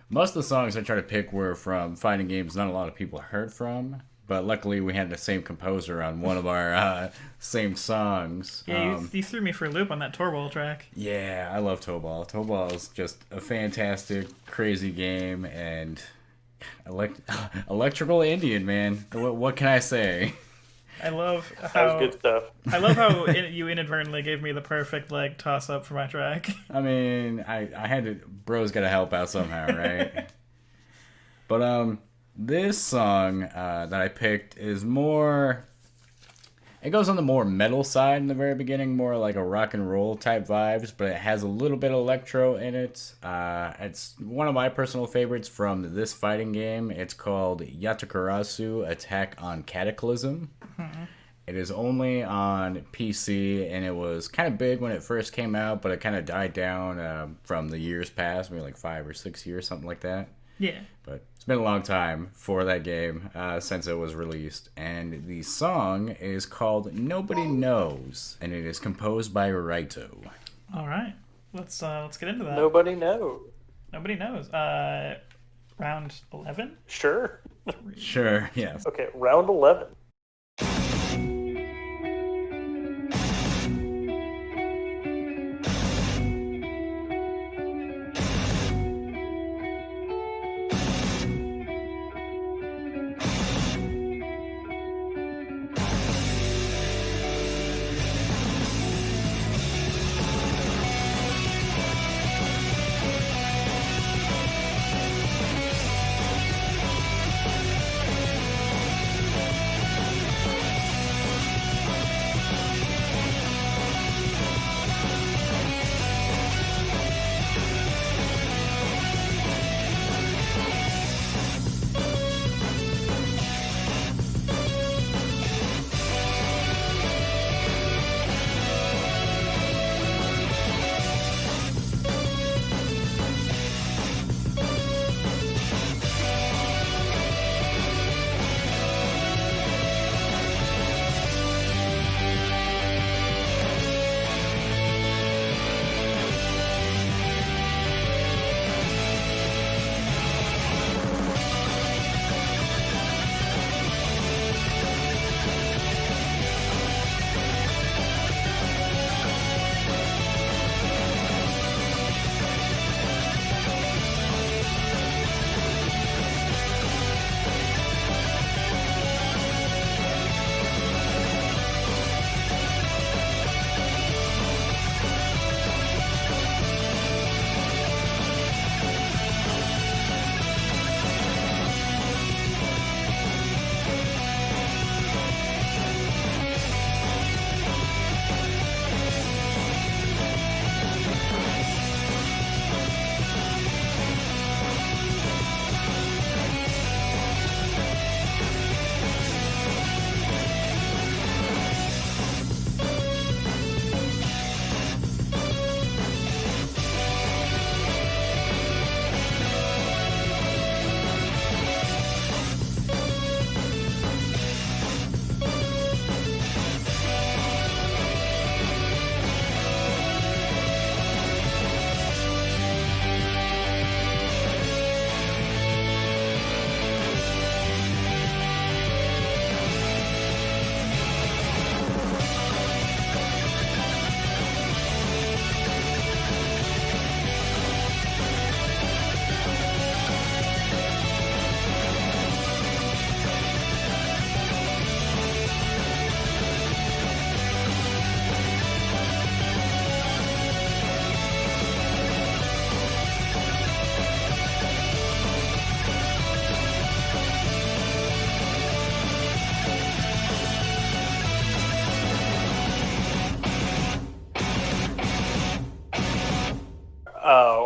most of the songs I try to pick were from fighting games not a lot of people heard from, but luckily we had the same composer on one of our same songs. Yeah, you threw me for a loop on that Torball track. Yeah, I love Tobal. Tobal is just a fantastic, crazy game, and electrical Indian, man. What can I say? I love That how was good stuff. I love how you inadvertently gave me the perfect like toss up for my track. I mean, I had to. Bro's got to help out somehow, right? But this song that I picked is more. It goes on the more metal side in the very beginning, more like a rock and roll type vibes, but it has a little bit of electro in it. It's one of my personal favorites from this fighting game. It's called Yatakarasu Attack on Cataclysm. It is only on PC, and it was kind of big when it first came out, but it kind of died down from the years past, maybe like 5 or 6 years, something like that. Yeah. But it's been a long time for that game since it was released. And the song is called Nobody Knows, and it is composed by Raito. All right. Let's get into that. Nobody knows. Nobody knows. Round 11? Sure. Sure, yes. Okay, round 11.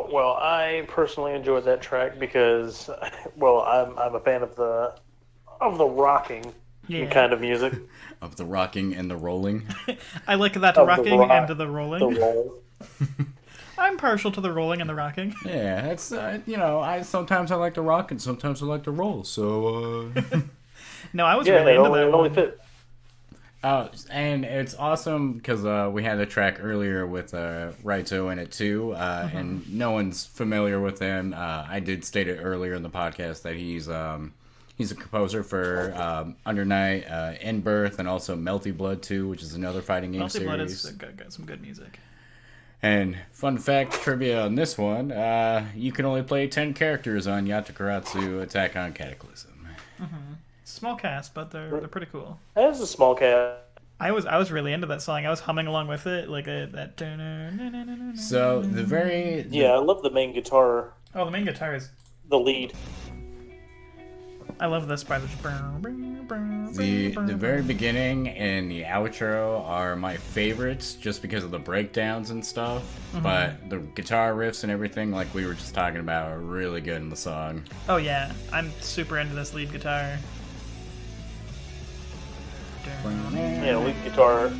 Well, I personally enjoyed that track because, well, I'm a fan of the rocking kind of music. Of the rocking and the rolling. I like that rocking and the rolling. The roll. I'm partial to the rolling and the rocking. Yeah, it's sometimes I like to rock and sometimes I like to roll. So no, I was really into that. It only fit. And it's awesome because we had a track earlier with Raito in it too, and no one's familiar with him. I did state it earlier in the podcast that he's a composer for Under Night, In Birth, and also Melty Blood 2, which is another fighting game series. Melty Blood has got some good music. And fun fact, trivia on this one, you can only play 10 characters on Yatakaratsu Attack on Cataclysm. Small cast, but they're pretty cool. That is a small cast. I was really into that song. I was humming along with it, like that. So I love the main guitar. Oh, the main guitar is the lead. I love this part. The very beginning and the outro are my favorites just because of the breakdowns and stuff. But the guitar riffs and everything, like we were just talking about, are really good in the song. Oh yeah, I'm super into this lead guitar. Yeah, lead guitar.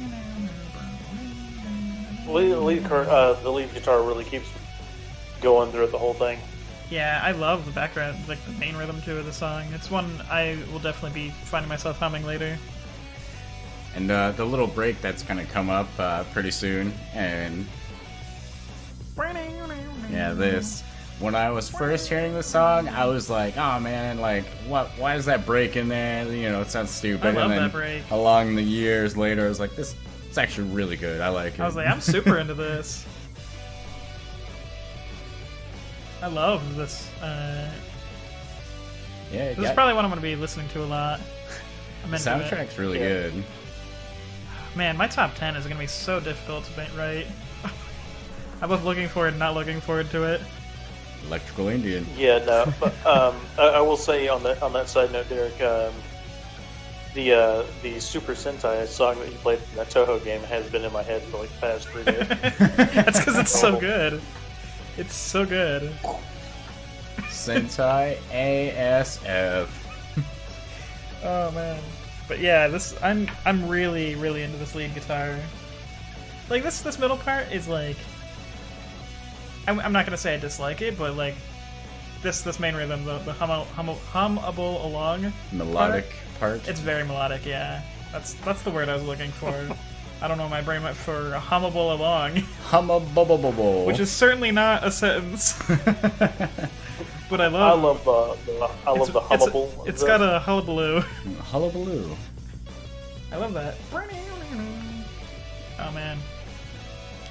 The lead guitar really keeps going through the whole thing. Yeah, I love the background, like the main rhythm too of the song. It's one I will definitely be finding myself humming later. And the little break that's gonna come up pretty soon, and yeah, this. When I was first hearing the song, I was like, "Oh man, like, what? Why is that break in there? You know, it sounds stupid." I love and then that break. Along the years later, I was like, "This, it's actually really good. I like it." I was like, I'm super into this. I love this. Yeah, This is probably one I'm going to be listening to a lot. I'm the into it. soundtrack's really Yeah. good. Man, my top 10 is going to be so difficult to make right. I'm both looking forward and not looking forward to it. Electrical Indian. Yeah, no, but I will say on that side note, Derek, the Super Sentai song that you played in that Toho game has been in my head for like the past 3 days. That's because it's so good. It's so good. Sentai ASF. Oh man. But yeah, I'm really into this lead guitar. Like this middle part is like I'm not gonna say I dislike it, but like this main rhythm, the hummable along Melodic part. it's very melodic. Yeah, that's the word I was looking for. I don't know, my brain went for hummable along, Humma-bubble-bubble. which is certainly not a sentence. But I love the hummable. It's got a hullabaloo. Hullabaloo. I love that. Oh man,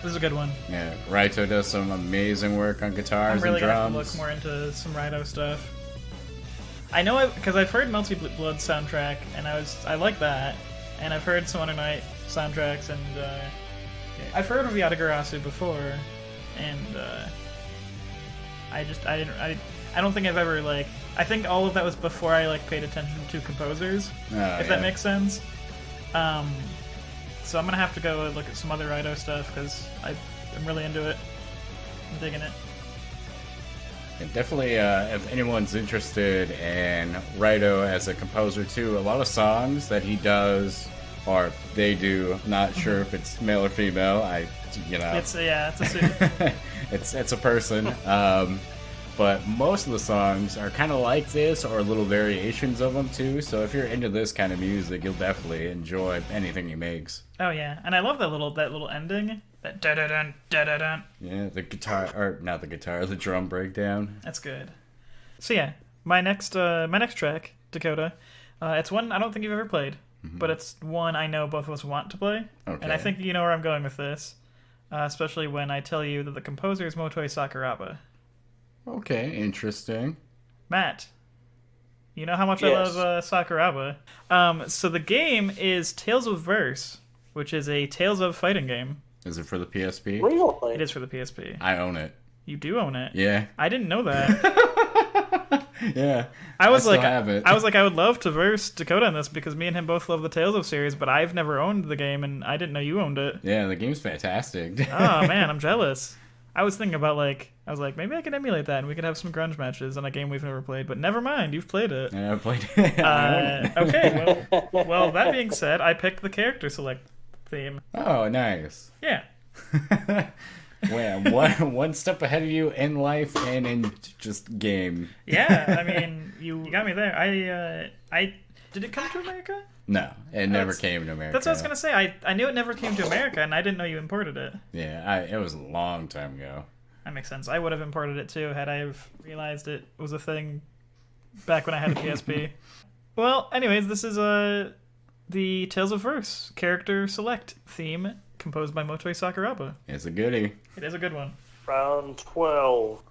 this is a good one. Yeah, Raito does some amazing work on guitars I'm really and gonna have drums. to look more into some Raito stuff. I know it because I've heard Melty Blood soundtrack, and I like that, and I've heard some other night soundtracks, and I've heard of Yatagarasu before, and I don't think I've ever like. I think all of that was before I like paid attention to composers, if that makes sense. So I'm gonna have to go look at some other Raito stuff because I'm really into it. I'm digging it. And definitely, if anyone's interested in Raito as a composer too, a lot of songs that he does or they do. Not sure if it's male or female. It's a suit. it's a person. But most of the songs are kind of like this, or little variations of them too. So if you're into this kind of music, you'll definitely enjoy anything he makes. Oh yeah, and I love that little ending. That da da dun da da dun. Yeah, the guitar, or not the guitar, the drum breakdown. That's good. So yeah, my next track, Dakota. It's one I don't think you've ever played, but it's one I know both of us want to play, and I think you know where I'm going with this, especially when I tell you that the composer is Motoi Sakuraba. Okay, interesting. Matt, you know how much Yes. I love Sakuraba. So the game is Tales of Verse, which is a Tales of fighting game. Is it for the PSP? Really? It is for the PSP. I own it. You do own it. Yeah. I didn't know that. Yeah. I was still like, have it. I would love to verse Dakota on this because me and him both love the Tales of series, but I've never owned the game and I didn't know you owned it. Yeah, the game's fantastic. Oh man, I'm jealous. I was thinking about maybe I could emulate that and we could have some grunge matches on a game we've never played. But never mind, you've played it. Yeah, I played it. Okay, well, that being said, I picked the character select theme. Oh, nice. Yeah. Well, one step ahead of you in life and in just game. Yeah, I mean, you got me there. I did it come to America? No, it never came to America. That's what I was gonna say. I knew it never came to America, and I didn't know you imported it. Yeah, it was a long time ago. That makes sense. I would have imported it too had I have realized it was a thing back when I had a PSP. Well, anyways, this is the Tales of Verse character select theme composed by Motoi Sakuraba. It's a goodie. It is a good one. Round 12.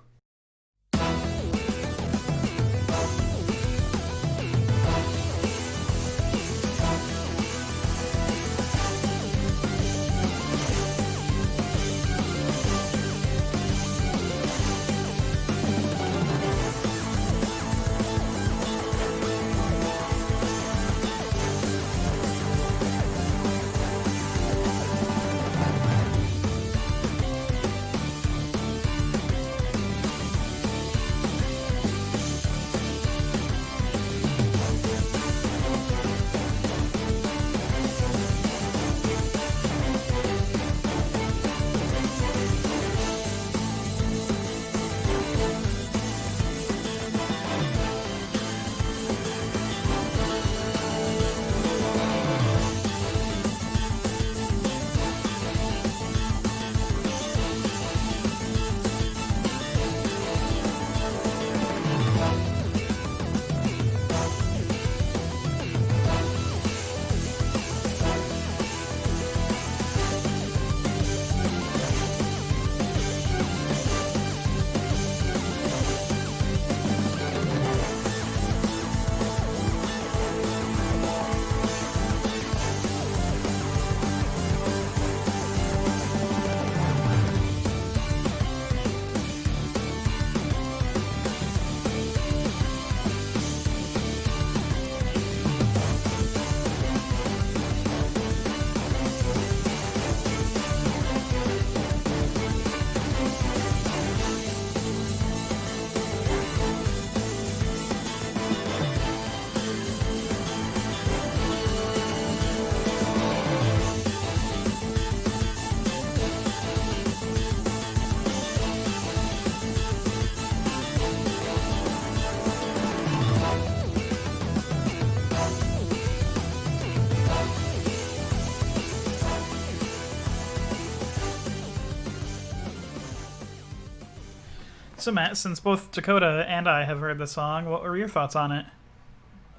So Matt, since both Dakota and I have heard the song, what were your thoughts on it?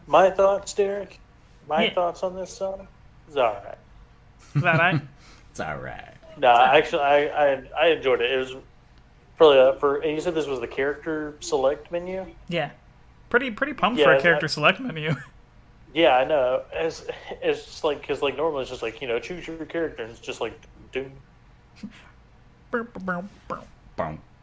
My thoughts, Derek. My Yeah. thoughts on this song is all right. Is that right? It's all right. No, actually, I enjoyed it. It was probably for. And you said this was the character select menu. Yeah. Pretty pumped Yeah, for a character select menu. Yeah, I know. It's just like because like normally it's just like choose your character and it's just like doom Boom, boom.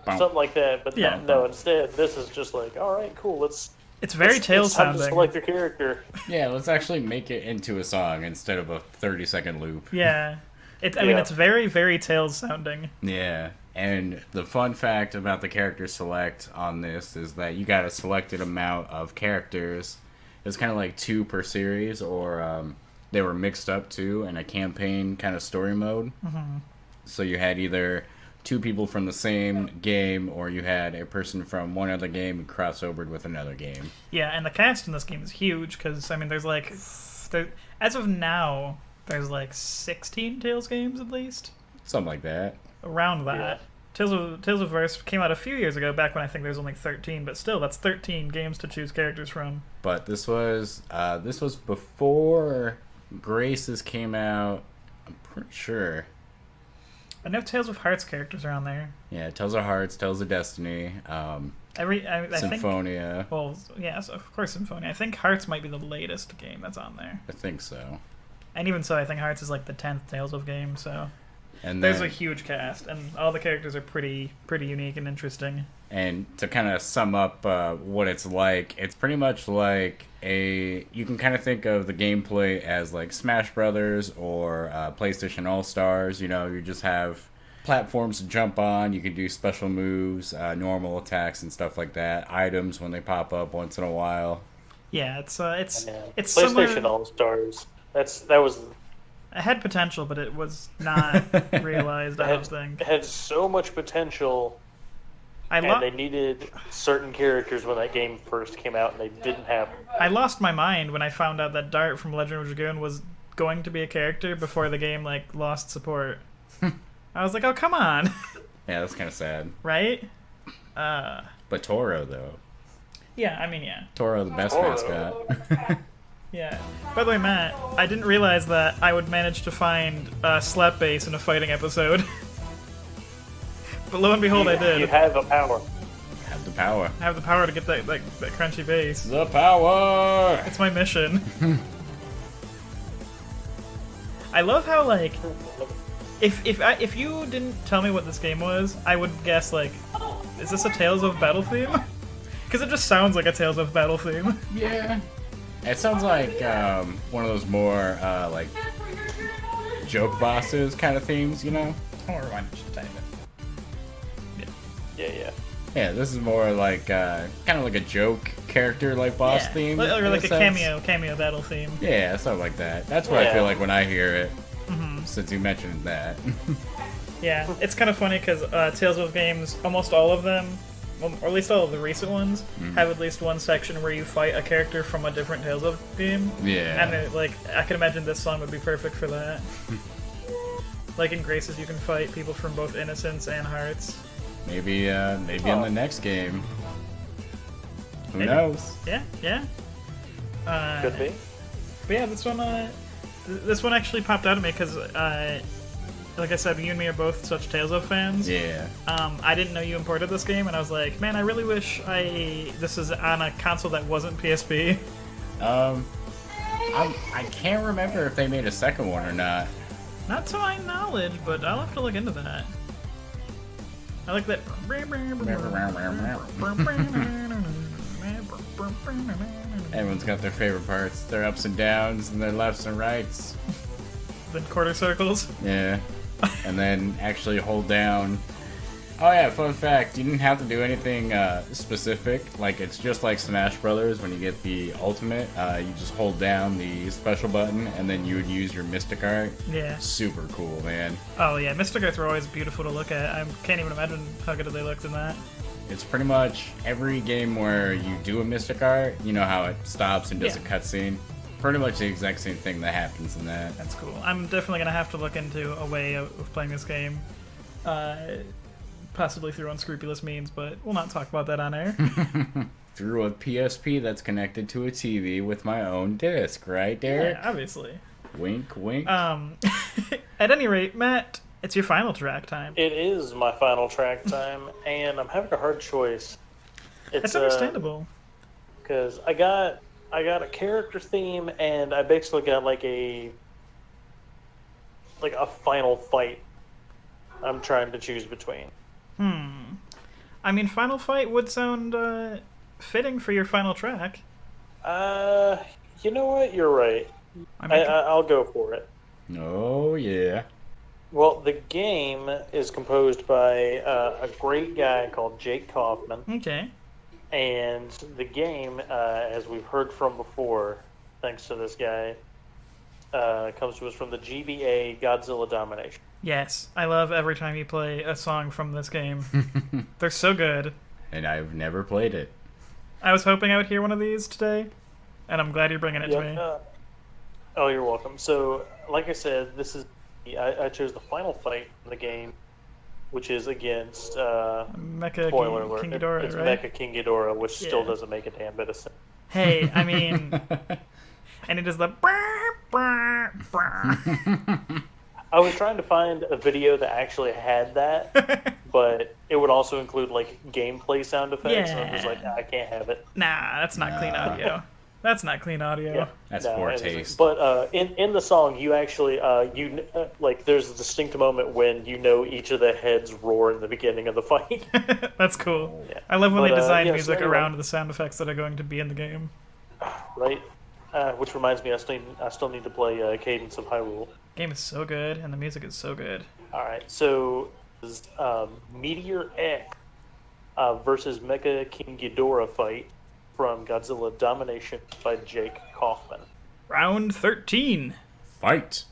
something like that. But Yeah. no, instead this is just like all right, cool. It's very Tales it's time to sounding. select your character. Yeah, let's actually make it into a song instead of a 30-second loop. Yeah. I mean, Yeah. it's very, very Tales sounding. Yeah, and the fun fact about the character select on this is that you got a selected amount of characters. It's kind of like 2 per series, or they were mixed up too in a campaign kind of story mode. Mm-hmm. So you had either 2 people from the same game, or you had a person from one other game who crossovered with another game. Yeah, and the cast in this game is huge because I mean, there's as of now, there's like 16 Tales games at least. Something like that. Around that. Yeah. Tales of Verse came out a few years ago, back when I think there was only 13, but still, that's 13 games to choose characters from. But this was before Graces came out. I'm pretty sure. I know Tales of Hearts characters are on there. Yeah, Tales of Hearts, Tales of Destiny, I think. Symphonia. Well, yes, of course, Symphonia. I think Hearts might be the latest game that's on there. I think so. And even so, I think Hearts is like the 10th Tales of game, so And there's then, a huge cast, and all the characters are pretty unique and interesting. and to kind of sum up what it's like, it's pretty much like you can kind of think of the gameplay as like Smash Brothers or PlayStation All Stars. You just have platforms to jump on. You can do special moves, normal attacks, and stuff like that. Items when they pop up once in a while. Yeah, it's Yeah. it's PlayStation similar. All Stars. That was It had potential, but it was not realized. I don't think. it had so much potential. And they needed certain characters when that game first came out, and they didn't have them. I lost my mind when I found out that Dart from Legend of Dragoon was going to be a character before the game lost support. I was like, oh come on, Yeah, that's kind of sad. right? But Toro, though. Yeah, I mean, yeah. Toro, the best Toro. mascot. Yeah. By the way, Matt, I didn't realize that I would manage to find slap bass in a fighting episode. But lo and behold, I did. You have a power. Have the power. I have the power to get that crunchy bass. The power! It's my mission. I love how if you didn't tell me what this game was, I would guess is this a Tales of Battle theme? Because it just sounds like a Tales of Battle theme. Yeah. It sounds like one of those more joke bosses kind of themes, I'll rewind it just a tiny bit. Yeah. Yeah, this is more like kind of like a joke character boss theme. Or in like a sense. cameo battle theme. Yeah, something like that. That's what I Yeah. feel like when I hear it. Mm-hmm. Since you mentioned that. Yeah, it's kind of funny because Tales of games, almost all of them, well, or at least all of the recent ones, have at least one section where you fight a character from a different Tales of game. Yeah. And I can imagine this song would be perfect for that. Like in Graces, you can fight people from both Innocence and Hearts. Maybe in the next game. Who Maybe. knows? Yeah. Could be. But yeah, this one actually popped out at me because, like I said, you and me are both such Tales of fans. Yeah. I didn't know you imported this game, and I was like, man, I really wish this is on a console that wasn't PSP. I can't remember if they made a second one or not. Not to my knowledge, but I'll have to look into that. I like that. Everyone's got their favorite parts, their ups and downs, and their lefts and rights. The quarter circles. Yeah. And then actually hold down. Oh yeah, fun fact, you didn't have to do anything specific. It's just like Smash Brothers when you get the ultimate. You just hold down the special button, and then you would use your Mystic Art. Yeah. Super cool, man. Oh yeah, Mystic Arts were always beautiful to look at. I can't even imagine how good they looked in that. It's pretty much every game where you do a Mystic Art, you know how it stops and does Yeah. a cutscene. pretty much the exact same thing that happens in that. That's cool. I'm definitely gonna have to look into a way of playing this game, possibly through unscrupulous means, but we'll not talk about that on air. Through a PSP that's connected to a TV with my own disc, right, Derek? Yeah, obviously. Wink, wink. At any rate, Matt, it's your final track time. It is my final track time, and I'm having a hard choice. That's understandable. Because I got a character theme, and I basically got like a final fight I'm trying to choose between. I mean, Final Fight would sound fitting for your final track. You know what? You're right. I'll go for it. Oh, yeah. Well, the game is composed by a great guy called Jake Kaufman. Okay. And the game, as we've heard from before, thanks to this guy, comes to us from the GBA Godzilla Domination. Yes, I love every time you play a song from this game. They're so good. And I've never played it. I was hoping I would hear one of these today, and I'm glad you're bringing it to me. Oh, you're welcome. So, like I said, this is I chose the final fight in the game, which is against Mecha spoiler alert. King Ghidorah, It's right? Mecha King Ghidorah, which still doesn't make a damn bit of sense. Hey, I mean, and it is the. I was trying to find a video that actually had that, but it would also include like gameplay sound effects. And I'm just like, I can't have it. Nah, that's not clean audio. That's not clean audio. Yeah. That's No, poor it isn't. taste. But in the song, you actually like there's a distinct moment when you know each of the heads roar in the beginning of the fight. That's cool. Yeah. I love when they But, design yeah, so music anyway. around the sound effects that are going to be in the game. Right. Which reminds me, I still need to play Cadence of Hyrule. Game is so good, and the music is so good. All right, so this is, Meteor X versus Mecha King Ghidorah fight from Godzilla Domination by Jake Kaufman. Round 13. Fight!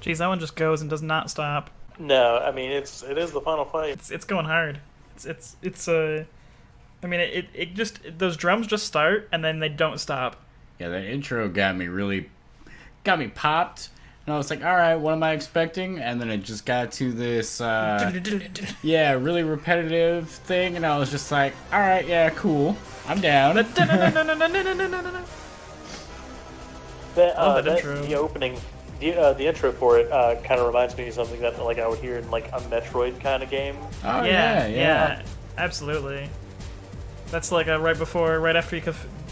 Jeez, that one just goes and does not stop. No, I mean it is the final fight. It's going hard. I mean it just those drums just start and then they don't stop. Yeah, the intro got me popped. And I was like, all right, what am I expecting? And then it just got to this, really repetitive thing. And I was just like, all right, yeah, cool. I'm down. That intro. The opening, the intro for it kind of reminds me of something that like I would hear in like a Metroid kind of game. Oh, Yeah, absolutely. That's like right after you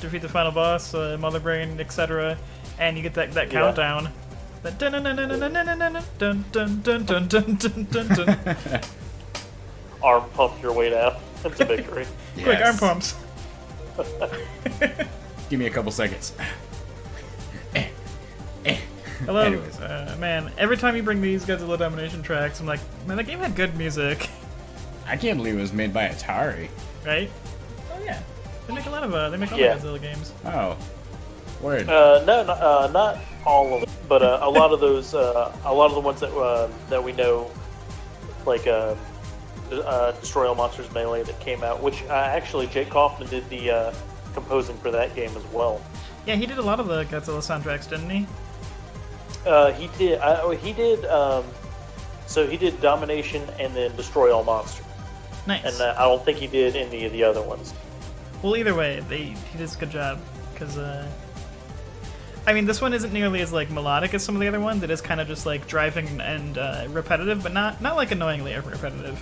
defeat the final boss, Mother Brain, etc., and you get that countdown. That dun dun dun dun dun dun dun dun dun dun dun dun dun. Arm pump your way down. It's a victory. Yes. Quick arm pumps. Give me a couple seconds. Hello, Anyways. man. Every time you bring these Godzilla Domination tracks, I'm like, man, that game had good music, I can't believe it was made by Atari. right? Oh yeah, they make a lot of all the Godzilla games. Oh, word. Not all of them, but a lot of those, a lot of the ones that we know, like Destroy All Monsters Melee that came out, which actually Jake Kaufman did the composing for that game as well. Yeah, he did a lot of the Godzilla soundtracks, didn't he? He did. He did. So he did Domination and then Destroy All Monsters. Nice. And I don't think he did any of the other ones. Well, either way, he does a good job, because, I mean, this one isn't nearly as, like, melodic as some of the other ones. It is kind of just, like, driving and repetitive, but not like, annoyingly repetitive.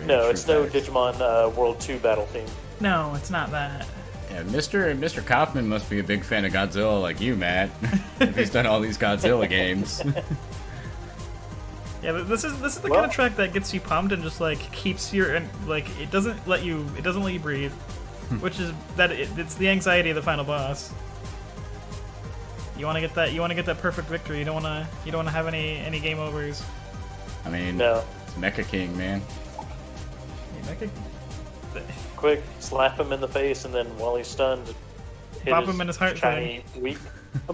No, it's no Digimon World 2 battle theme. No, it's not that. Yeah, Mr. Kaufman must be a big fan of Godzilla like you, Matt. If he's done all these Godzilla games. Yeah, this is the kind of track that gets you pumped and just, like, keeps your, and, like, it doesn't let you breathe. Which is, it's the anxiety of the final boss. You want to get that perfect victory. You don't want to have any game overs. I mean, No. it's Mecha King, man. Quick, slap him in the face, and then while he's stunned, Bop him in his heart shiny weak.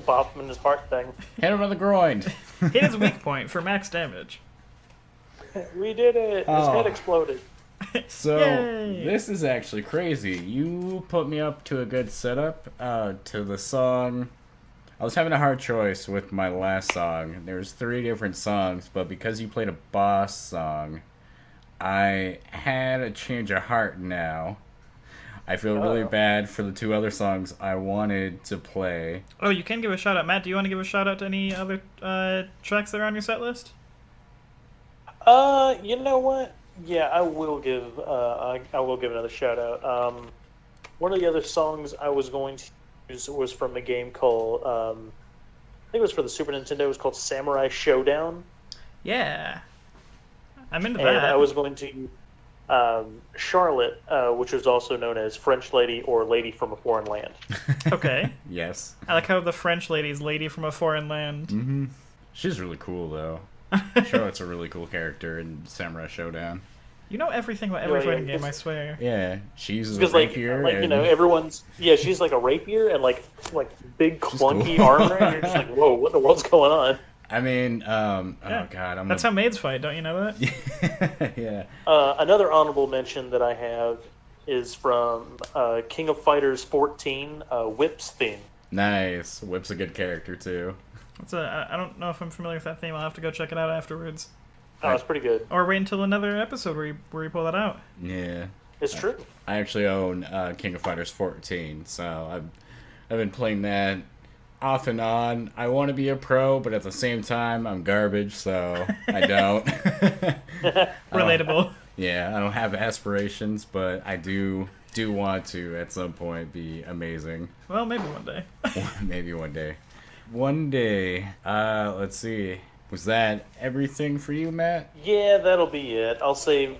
Bop him in his heart thing. Hit him on the groin. Hit his weak point for max damage. We did it! His Oh. head exploded. So, Yay. this is actually crazy. You put me up to a good setup to the song. I was having a hard choice with my last song. There's 3 different songs, but because you played a boss song, I had a change of heart now. I feel really bad for the 2 other songs I wanted to play. Oh, you can give a shout out, Matt. Do you want to give a shout out to any other tracks that are on your set list? You know what? Yeah, I will give another shout out. One of the other songs I was going to use was from a game called I think it was for the Super Nintendo. It was called Samurai Showdown. Yeah, I'm into And that. I was going to Charlotte, which was also known as French Lady or Lady from a Foreign Land. Okay. Yes. I like how the French lady's lady from a foreign land. Mm-hmm. She's really cool, though. Charlotte's a really cool character in Samurai Showdown. You know everything about every Yeah, fighting yeah, game, I it's- swear. Yeah, she's a Because rapier. like you know, and- everyone's she's like a rapier and like big She's clunky cool. armor, and you're just like, whoa, what in the world's going on? I mean, Yeah. oh god, That's how maids fight, don't you know that? yeah. Another honorable mention that I have is from King of Fighters 14, Whip's theme. Nice. Whip's a good character too. I don't know if I'm familiar with that theme. I'll have to go check it out afterwards. Oh, it's pretty good. Or wait until another episode where you pull that out. Yeah. It's true. I actually own King of Fighters 14, so I've been playing that off and on. I want to be a pro, but at the same time, I'm garbage, so I don't. Relatable. Yeah, I don't have aspirations, but I do want to at some point be amazing. Well, maybe one day. Maybe one day. One day. Let's see. Was that everything for you, Matt? Yeah, that'll be it. I'll save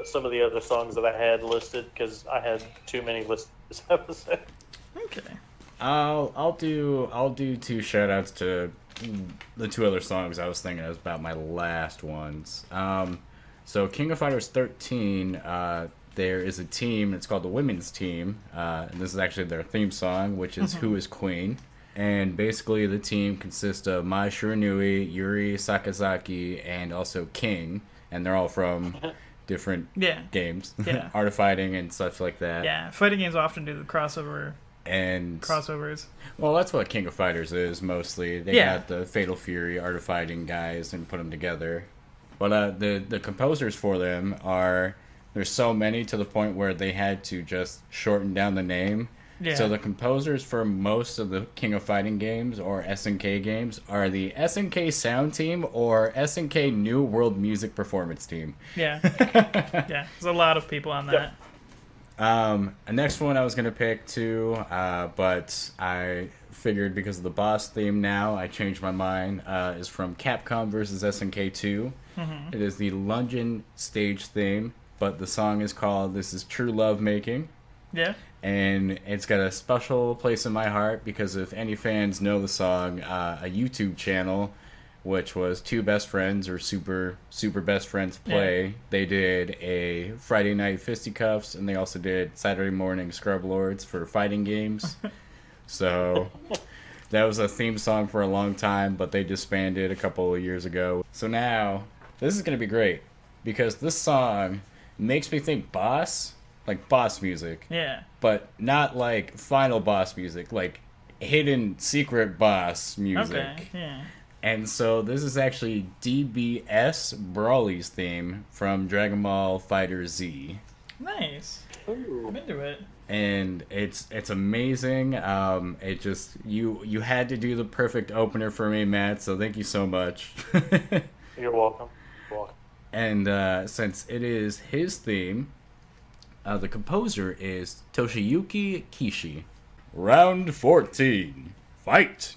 some of the other songs that I had listed because I had too many listed this episode. Okay. I'll do 2 shout outs to the 2 other songs I was thinking of about my last ones. So King of Fighters 13, there is a team, it's called the Women's Team, and this is actually their theme song, which is Who is Queen? And basically the team consists of Mai Shiranui, Yuri Sakazaki, and also King, and they're all from different games, Yeah. Art of Fighting and such like that. Yeah, fighting games often do the crossovers. Well, that's what King of Fighters is mostly. They got the Fatal Fury, Art of Fighting guys and put them together. But the composers for them there's so many to the point where they had to just shorten down the name. Yeah. So the composers for most of the King of Fighting games or SNK games are the SNK Sound Team or SNK New World Music Performance Team. Yeah. Yeah, there's a lot of people on that. The next one I was gonna pick too, but I figured because of the boss theme now, I changed my mind. Is from Capcom versus SNK 2. It is the Lungin stage theme, but the song is called "This Is True Love Making." Yeah. And it's got a special place in my heart because if any fans know the song, a YouTube channel, which was Two Best Friends or Super Best Friends Play, they did a Friday Night Fisticuffs, and they also did Saturday Morning Scrub Lords for fighting games. So that was a theme song for a long time, but they disbanded a couple of years ago. So now, this is going to be great because this song makes me think boss. Like boss music. Yeah. But not like final boss music, like hidden secret boss music. Okay, yeah. And so this is actually DBS Brawly's theme from Dragon Ball Fighter Z. Nice. Ooh. I'm into it. And it's amazing. It just you had to do the perfect opener for me, Matt, so thank you so much. You're welcome. You're welcome. And since it is his theme, the composer is Toshiyuki Kishi. Round 14. Fight!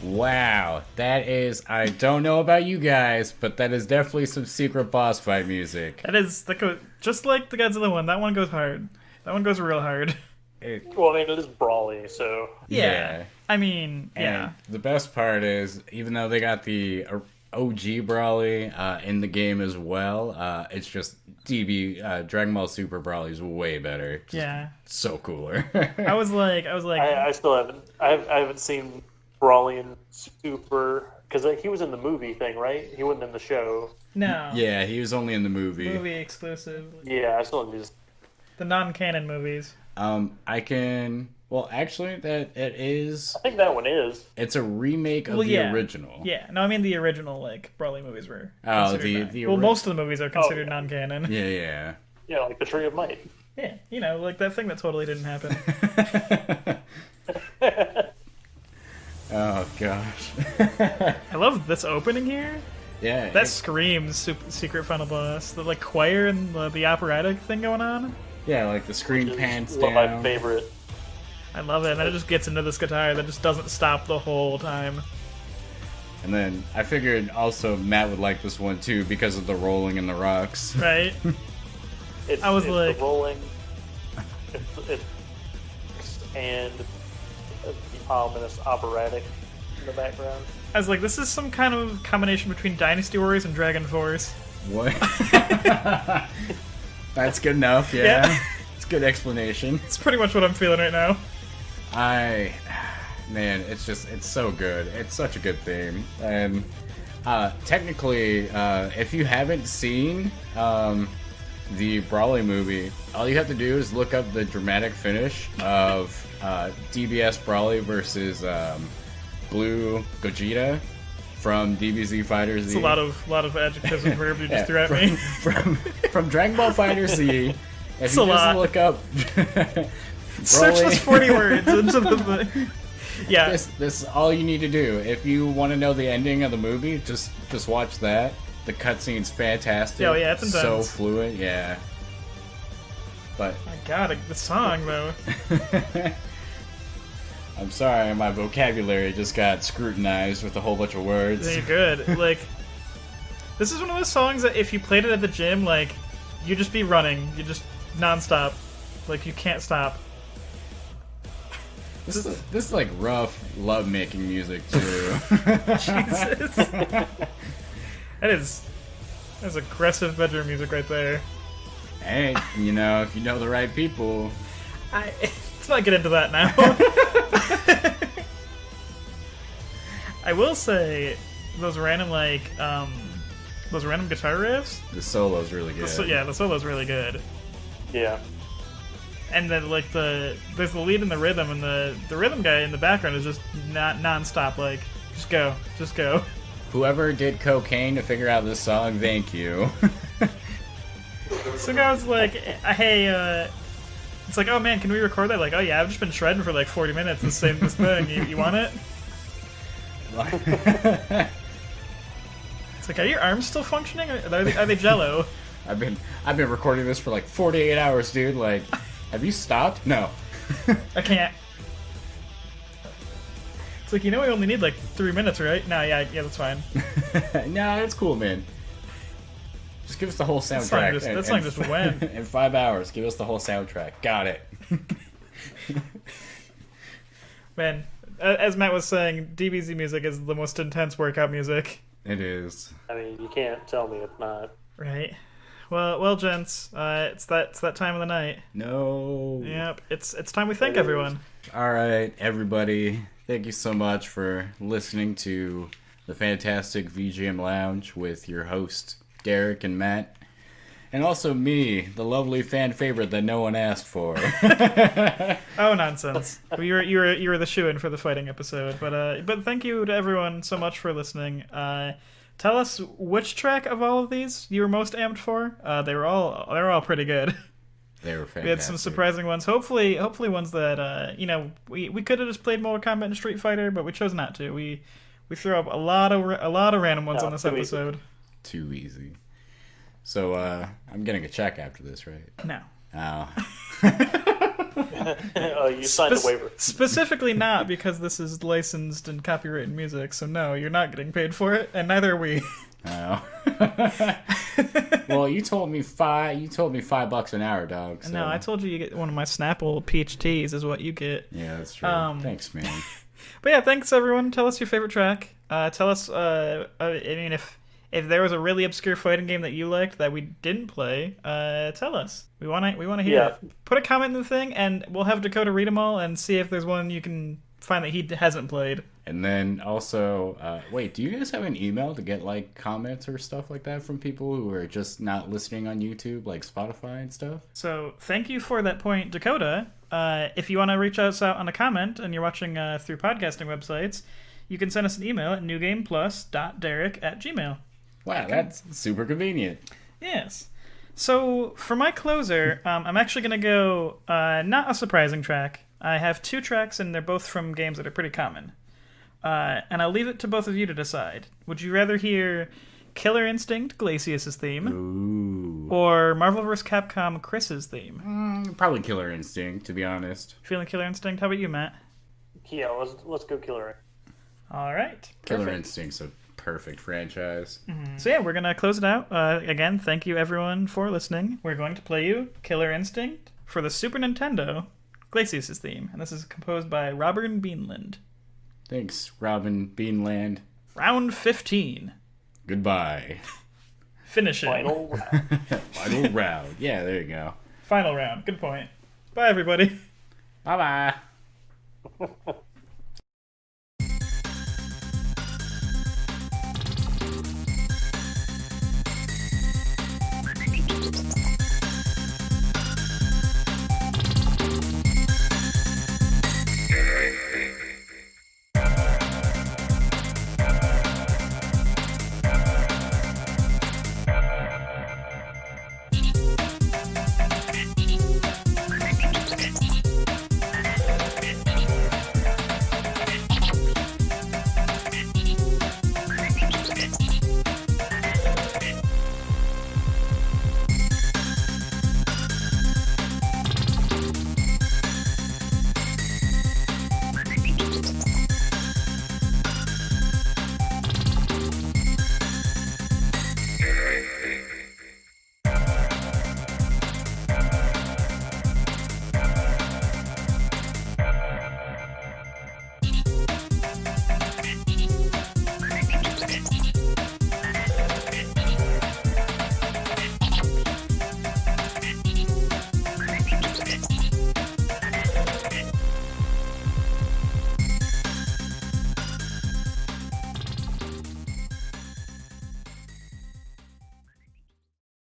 Wow, that is, I don't know about you guys, but that is definitely some secret boss fight music. That is just like the Godzilla one. That one goes hard. That one goes real hard. Well, I mean, it is brawly, so... Yeah. I mean, And yeah. the best part is, even though they got the OG Brawly in the game as well, it's just Dragon Ball Super Brawly is way better. Just Yeah. so cooler. I was like, I still haven't... I haven't seen Brawly and Super... Because he was in the movie thing, right? He wasn't in the show. no. Yeah, he was only in the movie. Movie exclusive. Yeah, I still just... The non-canon movies. I can Well, actually, that it is. I think that one is. It's a remake of the original. Yeah, no, I mean the original like Brawley movies were. Oh, well, most of the movies are considered non-canon. Yeah, yeah. Yeah, like the Tree of Might. Yeah, you know, like that thing that totally didn't happen. Oh gosh. I love this opening here. Yeah. That screams secret final boss. The like choir and the operatic thing going on. Yeah, like the screen pans down. One of my favorite. I love it, and then it just gets into this guitar that just doesn't stop the whole time. And then I figured also Matt would like this one too because of the rolling in the rocks. Right? I was like, the rolling, and the ominous operatic in the background. I was like, this is some kind of combination between Dynasty Warriors and Dragon Force. What? That's good enough. Yeah. It's a good explanation. It's pretty much what I'm feeling right now. Man, it's so good. It's such a good theme. And technically, if you haven't seen the Brawley movie, all you have to do is look up the dramatic finish of DBS Brawley versus Blue Gogeta from DBZ Fighter Z. It's a lot of adjectives and verbs you just threw at me. From Dragon Ball Fighter Z. If you just look up search those 40 words into the thing. Yeah. This is all you need to do. If you want to know the ending of the movie, just watch that. The cutscene's fantastic. Oh yeah, it's intense. So fluid, yeah. But my God, the song though. I'm sorry, my vocabulary just got scrutinized with a whole bunch of words. You're good. Like, this is one of those songs that if you played it at the gym, like, you'd just be running. You just nonstop. Like, you can't stop. This is like rough love-making music, too. Jesus. That's aggressive bedroom music right there. Hey, you know, if you know the right people. Let's not get into that now. I will say, those random guitar riffs. The solo's really good. The solo's really good. Yeah. And then there's the lead and the rhythm, and the rhythm guy in the background is just not non-stop. Like, just go. Whoever did cocaine to figure out this song, thank you. Some guy was like, hey, it's like, oh man, can we record that? Like, oh yeah, I've just been shredding for like 40 minutes, this thing. You want it? It's like, are your arms still functioning? Are they jello? I've been recording this for like 48 hours, dude. Like, have you stopped? No. I can't. It's like, we only need like 3 minutes, right? No, yeah, that's fine. No, that's cool, man. Just give us the whole soundtrack. That song just went. In 5 hours, give us the whole soundtrack. Got it. Man, as Matt was saying, DBZ music is the most intense workout music. It is. I mean, you can't tell me it's not. Right. Well, gents, it's that time of the night. No. Yep, it's time we thank everyone. All right, everybody. Thank you so much for listening to the fantastic VGM Lounge with your host Derek and Matt, and also me, the lovely fan favorite that no one asked for. Oh, nonsense! You were the shoo-in for the fighting episode, but thank you to everyone so much for listening. Tell us which track of all of these you were most amped for. They were all pretty good. They were fantastic. We had some surprising ones. Hopefully ones that we could have just played Mortal Kombat and Street Fighter, but we chose not to. We threw up a lot of random ones on this episode. Too easy. So I'm getting a check after this, right? No. Oh. You signed a waiver. Specifically not because this is licensed and copyrighted music, so no, you're not getting paid for it, and neither are we. Oh. Well, you told me $5 an hour, dog. So. No, I told you get one of my Snapple peach teas is what you get. Yeah, that's true. Thanks, man. But yeah, thanks everyone. Tell us your favorite track. Tell us. I mean, if there was a really obscure fighting game that you liked that we didn't play, tell us. We want to hear it. Put a comment in the thing, and we'll have Dakota read them all and see if there's one you can find that he hasn't played. And then also, wait, do you guys have an email to get like comments or stuff like that from people who are just not listening on YouTube, like Spotify and stuff? So thank you for that point, Dakota. if you want to reach us out on a comment and you're watching through podcasting websites, you can send us an email at newgameplus.derek@gmail.com. Wow, that's super convenient. Yes. So for my closer, I'm actually going to go not a surprising track. I have 2 tracks, and they're both from games that are pretty common. And I'll leave it to both of you to decide. Would you rather hear Killer Instinct, Glacius' theme, Ooh. or Marvel vs. Capcom, Chris's theme? Probably Killer Instinct, to be honest. Feeling Killer Instinct? How about you, Matt? Yeah, let's go Killer. All right. Killer Perfect. Instinct's a perfect franchise. So yeah, we're going to close it out. Again, thank you everyone for listening. We're going to play you Killer Instinct for the Super Nintendo, Glacius' theme. And this is composed by Robert Beanland. Thanks, Robin Beanland. Round 15. Goodbye. Finishing. Final round. Final round. Yeah, there you go. Final round. Good point. Bye, everybody. Bye-bye.